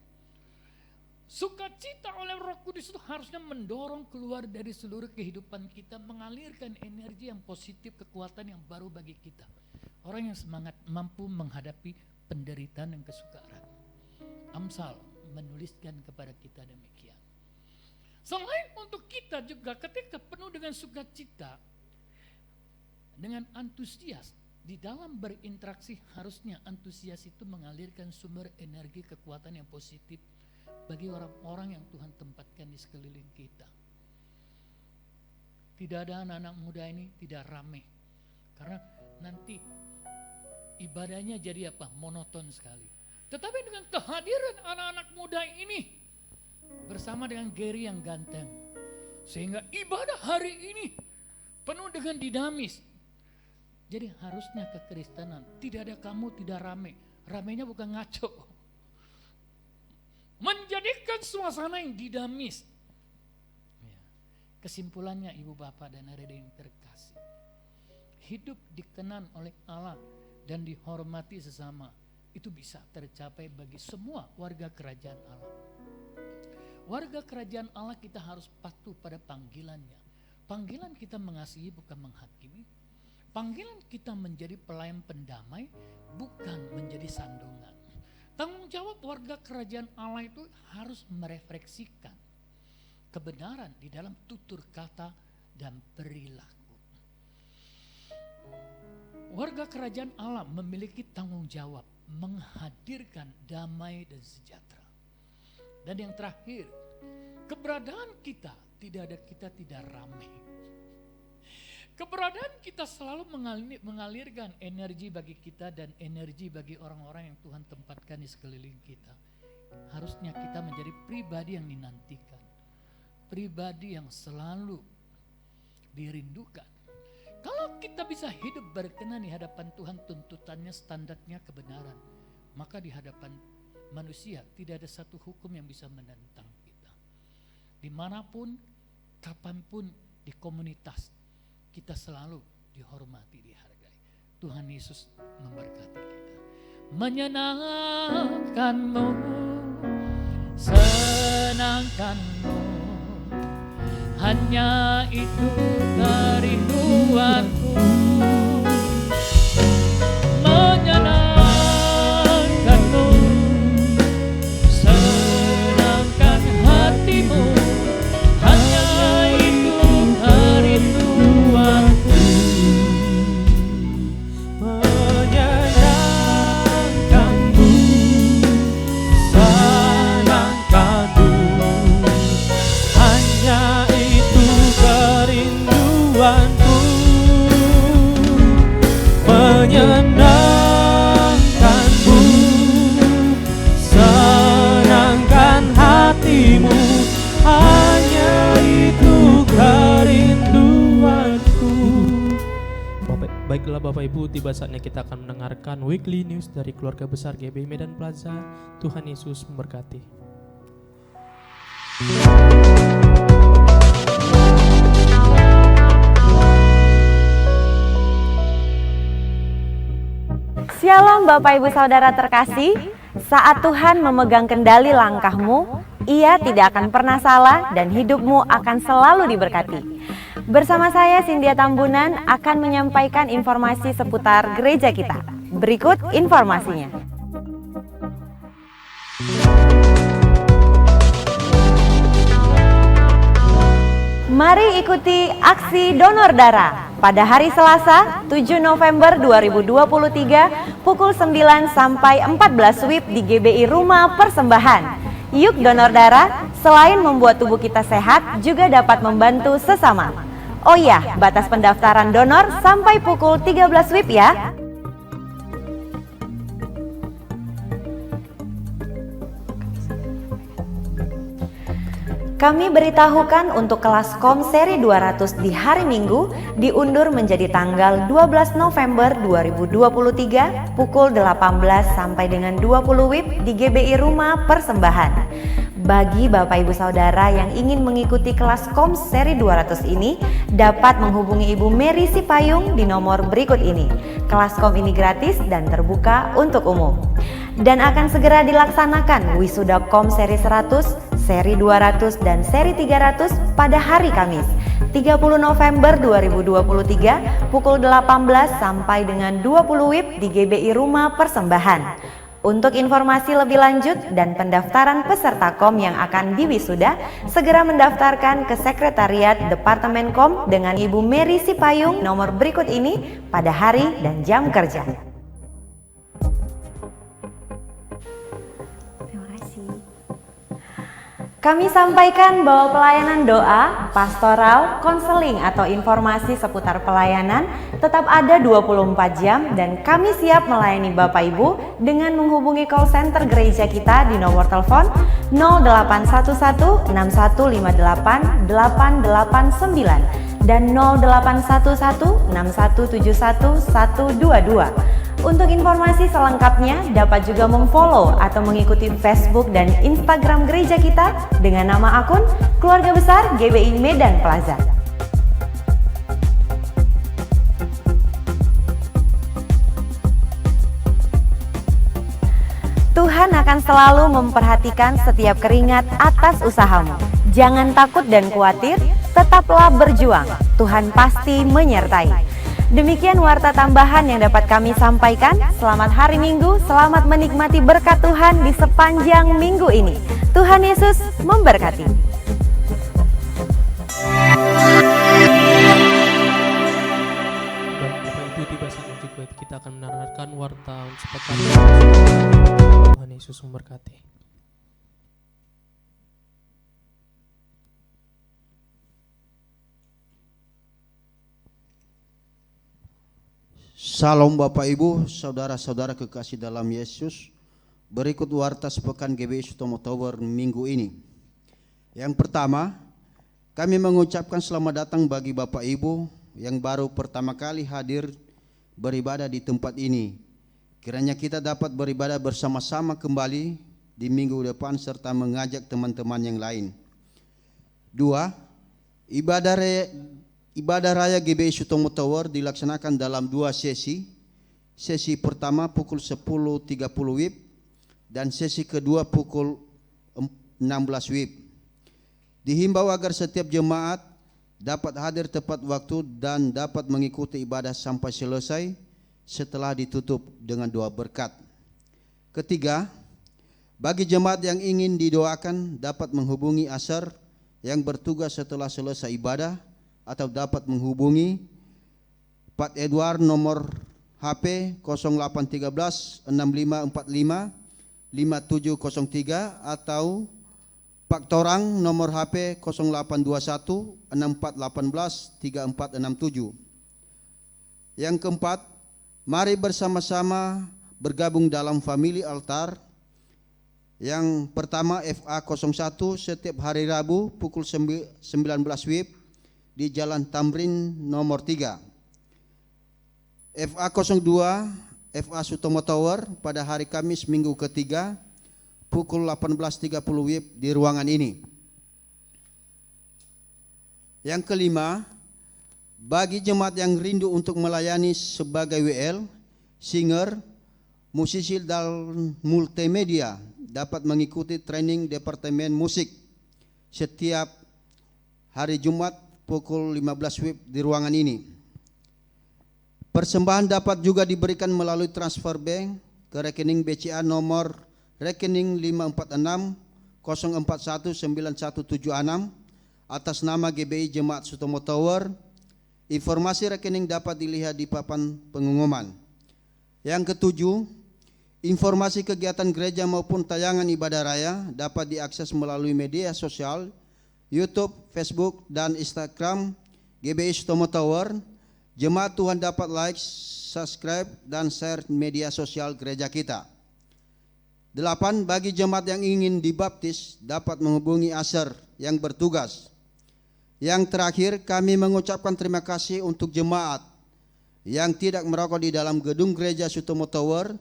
Sukacita oleh Roh Kudus itu harusnya mendorong keluar dari seluruh kehidupan kita, mengalirkan energi yang positif, kekuatan yang baru bagi kita. Orang yang semangat mampu menghadapi penderitaan dan kesukaran. Amsal menuliskan kepada kita demikian. Selain untuk kita juga ketika penuh dengan sukacita, dengan antusias, di dalam berinteraksi harusnya antusias itu mengalirkan sumber energi kekuatan yang positif bagi orang-orang yang Tuhan tempatkan di sekeliling kita. Tidak ada anak-anak muda ini tidak ramai, karena nanti ibadahnya jadi apa? Monoton sekali. Tetapi dengan kehadiran anak-anak muda ini bersama dengan Gary yang ganteng, sehingga ibadah hari ini penuh dengan dinamis. Jadi harusnya kekristenan tidak ada kamu, tidak rame. Ramenya bukan ngaco. Menjadikan suasana yang dinamis. Kesimpulannya ibu bapak dan adik-adik yang terkasih, hidup dikenan oleh Allah dan dihormati sesama itu bisa tercapai bagi semua warga kerajaan Allah. Warga kerajaan Allah kita harus patuh pada panggilannya. Panggilan kita mengasihi bukan menghakimi. Panggilan kita menjadi pelayan pendamai bukan menjadi sandungan. Tanggung jawab warga kerajaan Allah itu harus merefleksikan kebenaran di dalam tutur kata dan perilaku. Warga kerajaan Allah memiliki tanggung jawab menghadirkan damai dan sejahtera. Dan yang terakhir, keberadaan kita tidak ramai. Keberadaan kita selalu mengalirkan energi bagi kita dan energi bagi orang-orang yang Tuhan tempatkan di sekeliling kita. Harusnya kita menjadi pribadi yang dinantikan, pribadi yang selalu dirindukan. Kalau kita bisa hidup berkenan di hadapan Tuhan, tuntutannya, standarnya kebenaran, maka di hadapan manusia tidak ada satu hukum yang bisa menentang kita. Dimanapun, kapanpun, di komunitas, kita selalu dihormati, dihargai. Tuhan Yesus memberkati kita. Menyenangkanmu, senangkanmu, hanya itu kerinduanku. Menyenangkanmu, senangkan hatimu, hanya itu kerinduanku. hanya itu kerinduanku. Baiklah Bapak Ibu, tiba saatnya kita akan mendengarkan Weekly News dari Keluarga Besar GBI Medan Plaza. Tuhan Yesus memberkati. Shalom Bapak Ibu Saudara terkasih, saat Tuhan memegang kendali langkahmu, Ia tidak akan pernah salah dan hidupmu akan selalu diberkati. Bersama saya Cynthia Tambunan akan menyampaikan informasi seputar gereja kita. Berikut informasinya. Mari ikuti aksi donor darah pada hari Selasa 7 November 2023 pukul 9 sampai 14 WIB di GBI Rumah Persembahan. Yuk donor darah, selain membuat tubuh kita sehat juga dapat membantu sesama. Oh ya, batas pendaftaran donor sampai pukul 13 WIB ya. Kami beritahukan untuk kelas KOM seri 200 di hari Minggu diundur menjadi tanggal 12 November 2023 pukul 18 sampai dengan 20 WIB di GBI Rumah Persembahan. Bagi Bapak Ibu Saudara yang ingin mengikuti kelas KOM seri 200 ini dapat menghubungi Ibu Mary Sipayung di nomor berikut ini. Kelas KOM ini gratis dan terbuka untuk umum. Dan akan segera dilaksanakan wisuda KOM seri 100, seri 200 dan seri 300 pada hari Kamis 30 November 2023 pukul 18 sampai dengan 20 WIB di GBI Rumah Persembahan. Untuk informasi lebih lanjut dan pendaftaran peserta KOM yang akan diwisuda, segera mendaftarkan ke Sekretariat Departemen KOM dengan Ibu Mary Sipayung nomor berikut ini pada hari dan jam kerja. Kami sampaikan bahwa pelayanan doa, pastoral, konseling atau informasi seputar pelayanan tetap ada 24 jam dan kami siap melayani Bapak Ibu dengan menghubungi call center gereja kita di nomor telepon 0811 6158 889 dan 0811 6171 122. Untuk informasi selengkapnya dapat juga memfollow atau mengikuti Facebook dan Instagram gereja kita dengan nama akun Keluarga Besar GBI Medan Plaza. Tuhan akan selalu memperhatikan setiap keringat atas usahamu. Jangan takut dan khawatir, tetaplah berjuang. Tuhan pasti menyertai. Demikian warta tambahan yang dapat kami sampaikan. Selamat hari Minggu, selamat menikmati berkat Tuhan di sepanjang minggu ini. Tuhan Yesus memberkati. Bapak Ibu, tiba saatnya juga kita akan mendengarkan warta sepekan. Tuhan Yesus memberkati. Salam Bapak Ibu, saudara-saudara kekasih dalam Yesus. Berikut warta sepekan GBI Sutomo Tower minggu ini. Yang pertama, kami mengucapkan selamat datang bagi Bapak Ibu yang baru pertama kali hadir beribadah di tempat ini. Kiranya kita dapat beribadah bersama-sama kembali di minggu depan serta mengajak teman-teman yang lain. Dua, Ibadah Raya GBI Sutomo Tower dilaksanakan dalam dua sesi. Sesi pertama pukul 10.30 WIB dan sesi kedua pukul 16 WIB. Dihimbau agar setiap jemaat dapat hadir tepat waktu dan dapat mengikuti ibadah sampai selesai setelah ditutup dengan doa berkat. Ketiga, bagi jemaat yang ingin didoakan dapat menghubungi Asar yang bertugas setelah selesai ibadah atau dapat menghubungi Pak Edward nomor HP 0813 6545 5703 atau Pak Torang nomor HP 0821 6418 3467. Yang keempat, mari bersama-sama bergabung dalam family altar Yang pertama FA 01 setiap hari Rabu pukul 19 WIB di Jalan Tamrin nomor 3. FA 02 FA Sutomo Tower pada hari Kamis minggu ketiga pukul 18.30 WIB di ruangan ini. Yang kelima, bagi jemaat yang rindu untuk melayani sebagai WL, singer, musisi dan multimedia dapat mengikuti training Departemen Musik setiap hari Jumat pukul 15 WIB di ruangan ini. Persembahan dapat juga diberikan melalui transfer bank ke rekening BCA nomor rekening 546 041 9176 atas nama GBI Jemaat Sutomo Tower. Informasi rekening dapat dilihat di papan pengumuman. Yang ketujuh, informasi kegiatan gereja maupun tayangan ibadah raya dapat diakses melalui media sosial, YouTube, Facebook, dan Instagram GBI Sutomo Tower. Jemaat Tuhan dapat like, subscribe, dan share media sosial gereja kita. 8. Bagi jemaat yang ingin dibaptis dapat menghubungi Asher yang bertugas. Yang terakhir, kami mengucapkan terima kasih untuk jemaat yang tidak merokok di dalam gedung gereja Sutomo Tower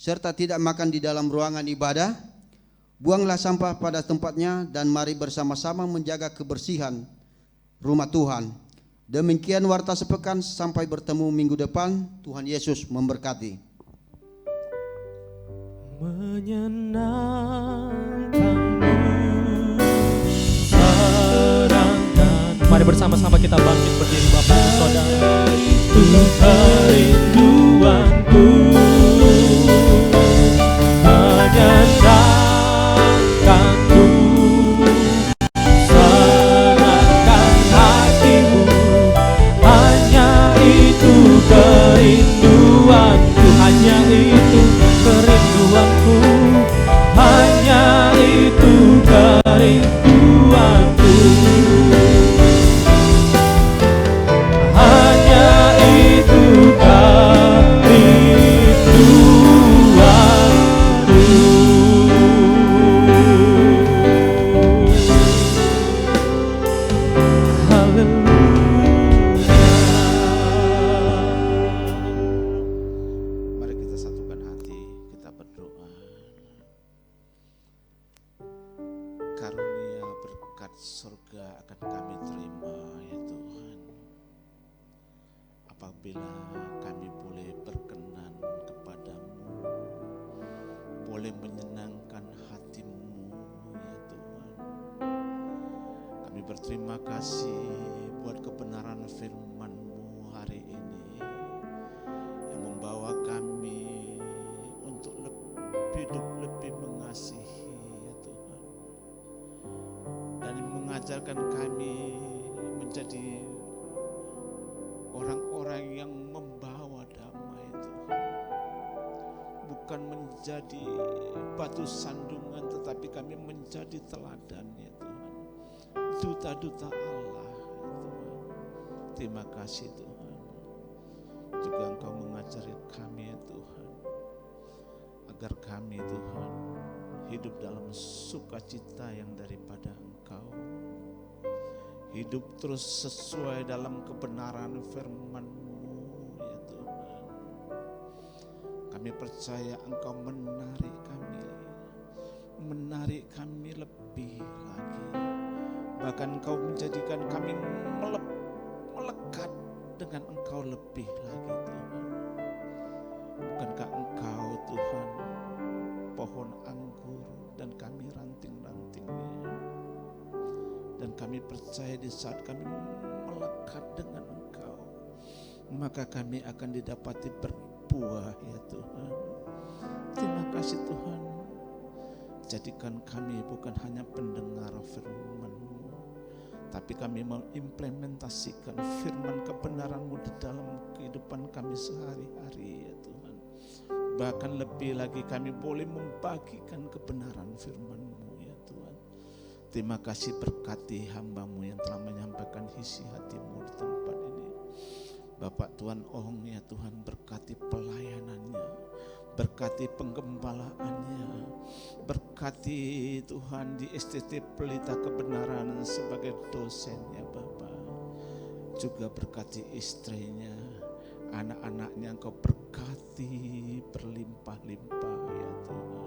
serta tidak makan di dalam ruangan ibadah. Buanglah sampah pada tempatnya dan mari bersama-sama menjaga kebersihan rumah Tuhan. Demikian warta sepekan, sampai bertemu minggu depan. Tuhan Yesus memberkati. Mari bersama-sama kita bangkit berdiri Bapak dan Saudara. Itu kerinduanku menyenangkanku, senangkan hatimu, hanya itu kerinduanku, hanya itu kerinduanku, hanya itu kerinduanku. Berterima kasih buat kebenaran firman-Mu hari ini yang membawa kami untuk hidup lebih mengasihi ya Tuhan, dan mengajarkan kami menjadi orang-orang yang membawa damai Tuhan, bukan menjadi batu sandungan tetapi kami menjadi teladan ya Tuhan, duta-duta Allah ya Tuhan. Terima kasih Tuhan. Juga Engkau mengajari kami ya Tuhan, agar kami Tuhan hidup dalam sukacita yang daripada Engkau, hidup terus sesuai dalam kebenaran firman-Mu ya Tuhan. Kami percaya Engkau menarik kami lebih lagi. Bahkan Engkau menjadikan kami melekat dengan Engkau lebih lagi Tuhan. Bukankah Engkau Tuhan pohon anggur dan kami ranting-rantingnya. Dan kami percaya di saat kami melekat dengan Engkau, maka kami akan didapati berbuah ya Tuhan. Terima kasih Tuhan. Jadikan kami bukan hanya pendengar firman-Mu, tapi kami mengimplementasikan firman kebenaran-Mu di dalam kehidupan kami sehari-hari ya Tuhan. Bahkan lebih lagi kami boleh membagikan kebenaran firman-Mu ya Tuhan. Terima kasih, berkati hamba-Mu yang telah menyampaikan isi hati-Mu di tempat ini. Bapak Tuhan Ong ya Tuhan, berkati pelayanannya, berkati penggembalaannya, berkati Tuhan di STT Pelita Kebenaran sebagai dosennya Bapa, juga berkati istrinya, anak-anaknya Engkau berkati berlimpah-limpah ya Tuhan.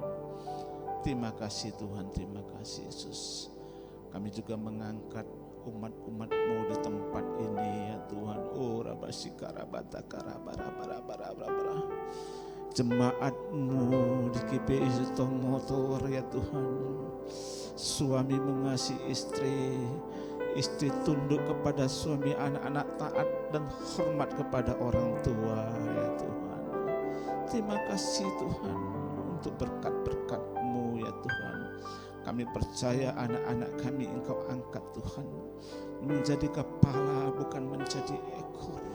Terima kasih Tuhan, terima kasih Yesus. Kami juga mengangkat umat-umat-Mu di tempat ini ya Tuhan. Oh rabasikarabatakarabara-bara-bara-bara. Jemaat-Mu di GPI Sutomotor ya Tuhan. Suami mengasihi istri, istri tunduk kepada suami, anak-anak taat dan hormat kepada orang tua ya Tuhan. Terima kasih Tuhan untuk berkat-berkat-Mu ya Tuhan. Kami percaya anak-anak kami Engkau angkat Tuhan menjadi kepala bukan menjadi ekor.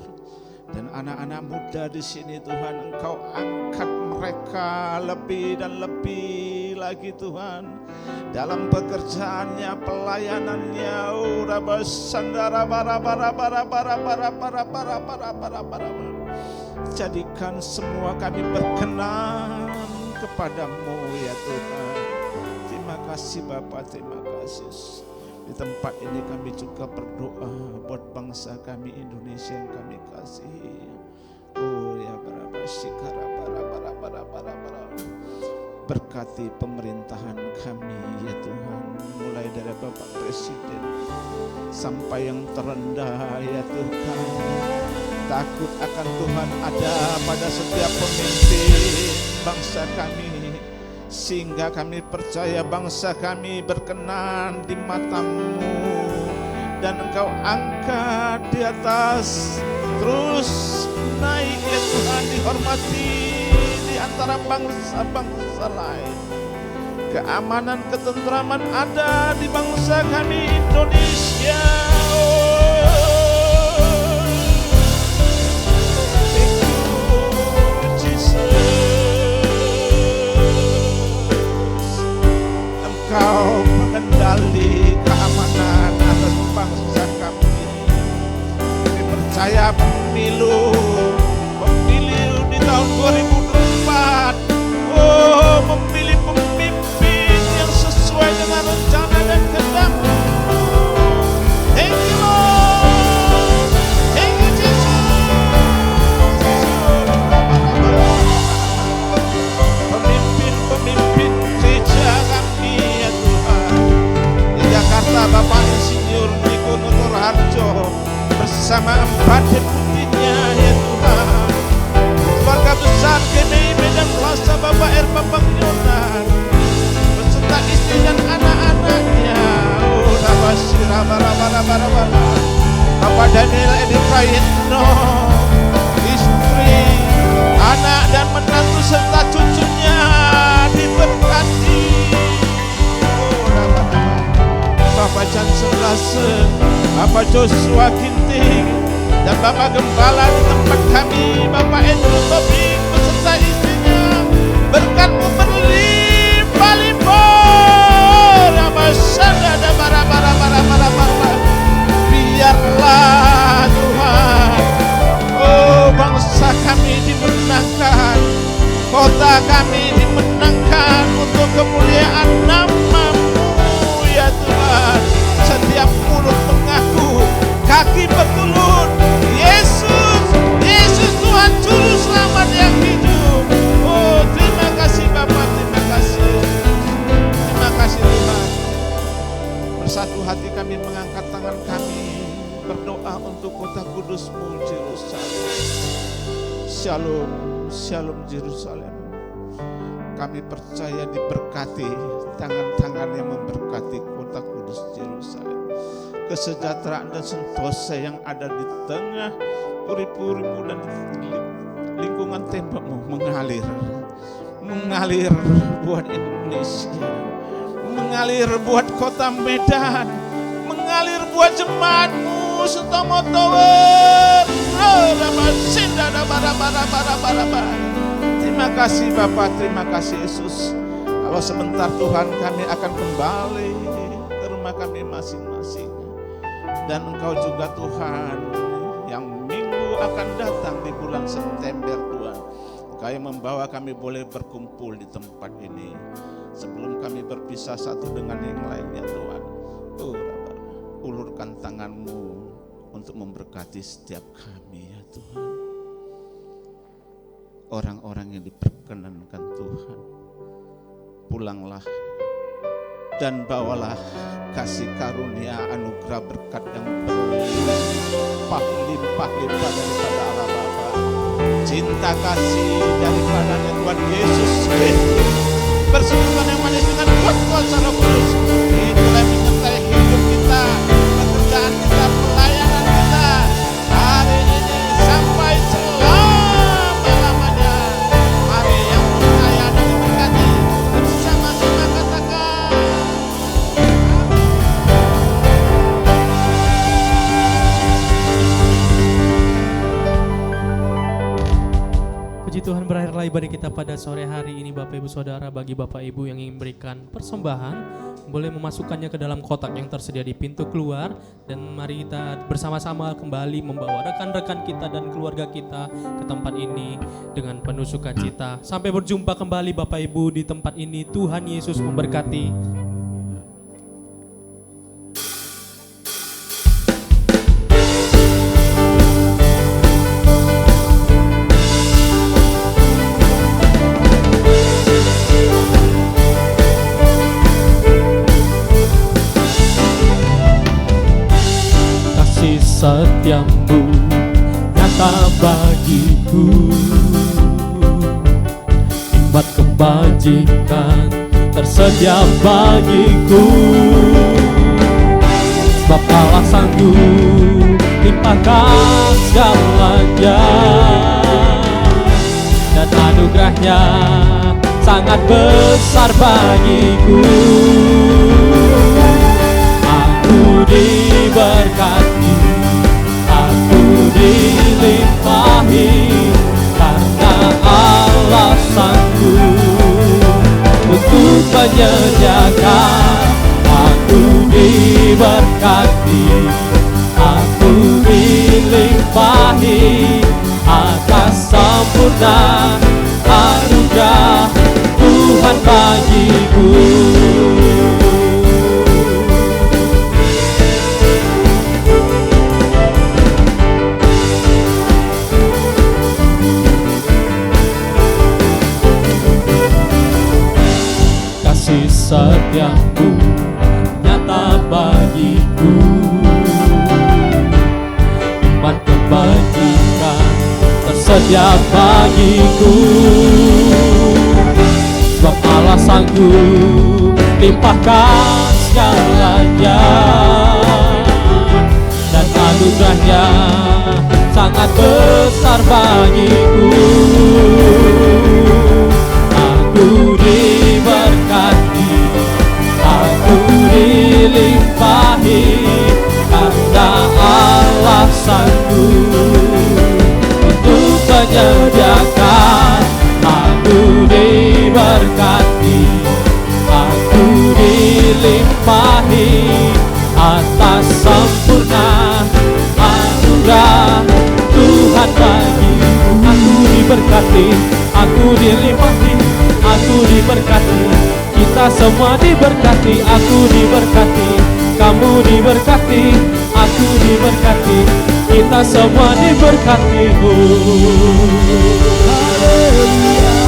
Dan anak-anak muda di sini Tuhan Engkau angkat mereka lebih dan lebih lagi Tuhan dalam pekerjaannya, pelayanannya. Jadikan semua kami berkenan kepadamu ya Tuhan. Terima kasih Bapa, terima kasih. Di tempat ini kami juga berdoa buat bangsa kami Indonesia yang kami kasihi. Oh ya berkati pemerintahan kami ya Tuhan, mulai dari Bapak Presiden sampai yang terendah ya Tuhan. Takut akan Tuhan ada pada setiap pemimpin bangsa kami, sehingga kami percaya bangsa kami berkenan di mata-Mu dan Engkau angkat di atas, terus naik ya Tuhan, dihormati di antara bangsa-bangsa lain. Keamanan, ketentraman ada di bangsa kami Indonesia. Engkau mengendali keamanan atas bangsa kami. Kami percaya pemilu di tahun 2024, oh memilih pemimpin yang sesuai dengan rencana dan kehendak-Mu. Thank you Lord, thank you Jesus. Pemimpin gereja kami ya Tuhan di Jakarta, Bapak Insinyur Niko Nutur Harjo bersama 4 deputinya ya Tuhan, keluarga besar GPI Medan Plaza Bapak R. Bambang Yonan beserta istri dan anak-anaknya. Oh Bapak Daniel Edi Prayitno, istri, anak dan menantu serta cucunya diberkati. Bapak Johnson Lase, Bapak Joshua Ginting, dan Bapak Gembala di tempat kami, Bapak Andrew Tobing beserta istrinya. Berkat-Mu berlimpah-limpah. Biarlah Tuhan, oh bangsa kami dimenangkan, kota kami dimenangkan untuk kemuliaan nama-Mu ya Tuhan. Setiap mulut mengaku, kaki bertelut, Yesus, Yesus Tuhan Juru Selamat yang hidup. Oh terima kasih Bapak, terima kasih. Terima kasih Tuhan. Bersatu hati kami mengangkat tangan kami, berdoa untuk kota kudus-Mu Yerusalem. Shalom, shalom Yerusalem. Kami percaya diberkati tangan-tangan yang memberkati kota kudus Yerusalem. Kesejahteraan dan sentosa yang ada di tengah puri-puri-Mu dan lingkungan tembok-Mu mengalir buat Indonesia, mengalir buat kota Medan, mengalir buat jemaat-Mu Sutomo Tower. Terima kasih Bapak, terima kasih Yesus. Kalau sebentar Tuhan kami akan kembali ke rumah kami masing-masing. Dan Engkau juga Tuhan yang minggu akan datang di bulan September Tuhan, Engkau yang membawa kami boleh berkumpul di tempat ini. Sebelum kami berpisah satu dengan yang lainnya Tuhan, ulurkan tangan-Mu untuk memberkati setiap kami ya Tuhan. Orang-orang yang diperkenankan Tuhan, pulanglah dan bawalah kasih karunia anugerah berkat yang berlimpah-limpah daripada Allah Bapa, cinta kasih daripada Tuhan Yesus Kristus, persekutuan yang manis dengan kuasa Roh Kudus, itulah menyertai hidup kita, pekerjaan kita, pelayanan kita hari ini sampai selama-lamanya. Mari yang percaya dan diberkati bersama-sama katakan Puji Tuhan, berakhirlah ibadah kita pada sore hari ini Bapak Ibu Saudara. Bagi Bapak Ibu yang ingin memberikan persembahan, boleh memasukkannya ke dalam kotak yang tersedia di pintu keluar. Dan mari kita bersama-sama kembali membawa rekan-rekan kita dan keluarga kita ke tempat ini dengan penuh sukacita. Sampai berjumpa kembali Bapak Ibu di tempat ini. Tuhan Yesus memberkati. Setiamu nyata bagiku, nikmat kebajikan tersedia bagiku. Sebab Allah sanggup limpahkan segalanya, dan anugerahnya sangat besar bagiku. Aku diberkati, dilimpahi, karena Allah sanggup untuk menyediakan. Aku diberkati, aku dilimpahi atas sempurna anugerah Tuhan bagiku. Setiamu nyata bagiku, nikmat kebajikan tersedia bagiku. Sebab Allah sanggup limpahkan segalanya, dan anugerahnya sangat besar bagiku. Aku diberkati, aku dilimpahi, karena Allah sanggup untuk menyediakan. Aku diberkati, aku dilimpahi atas sempurna anugerah Tuhan bagiku. Aku diberkati, aku dilimpahi, aku diberkati, kita semua diberkati. Aku diberkati, kamu diberkati, aku diberkati, kita semua diberkati. Haleluya.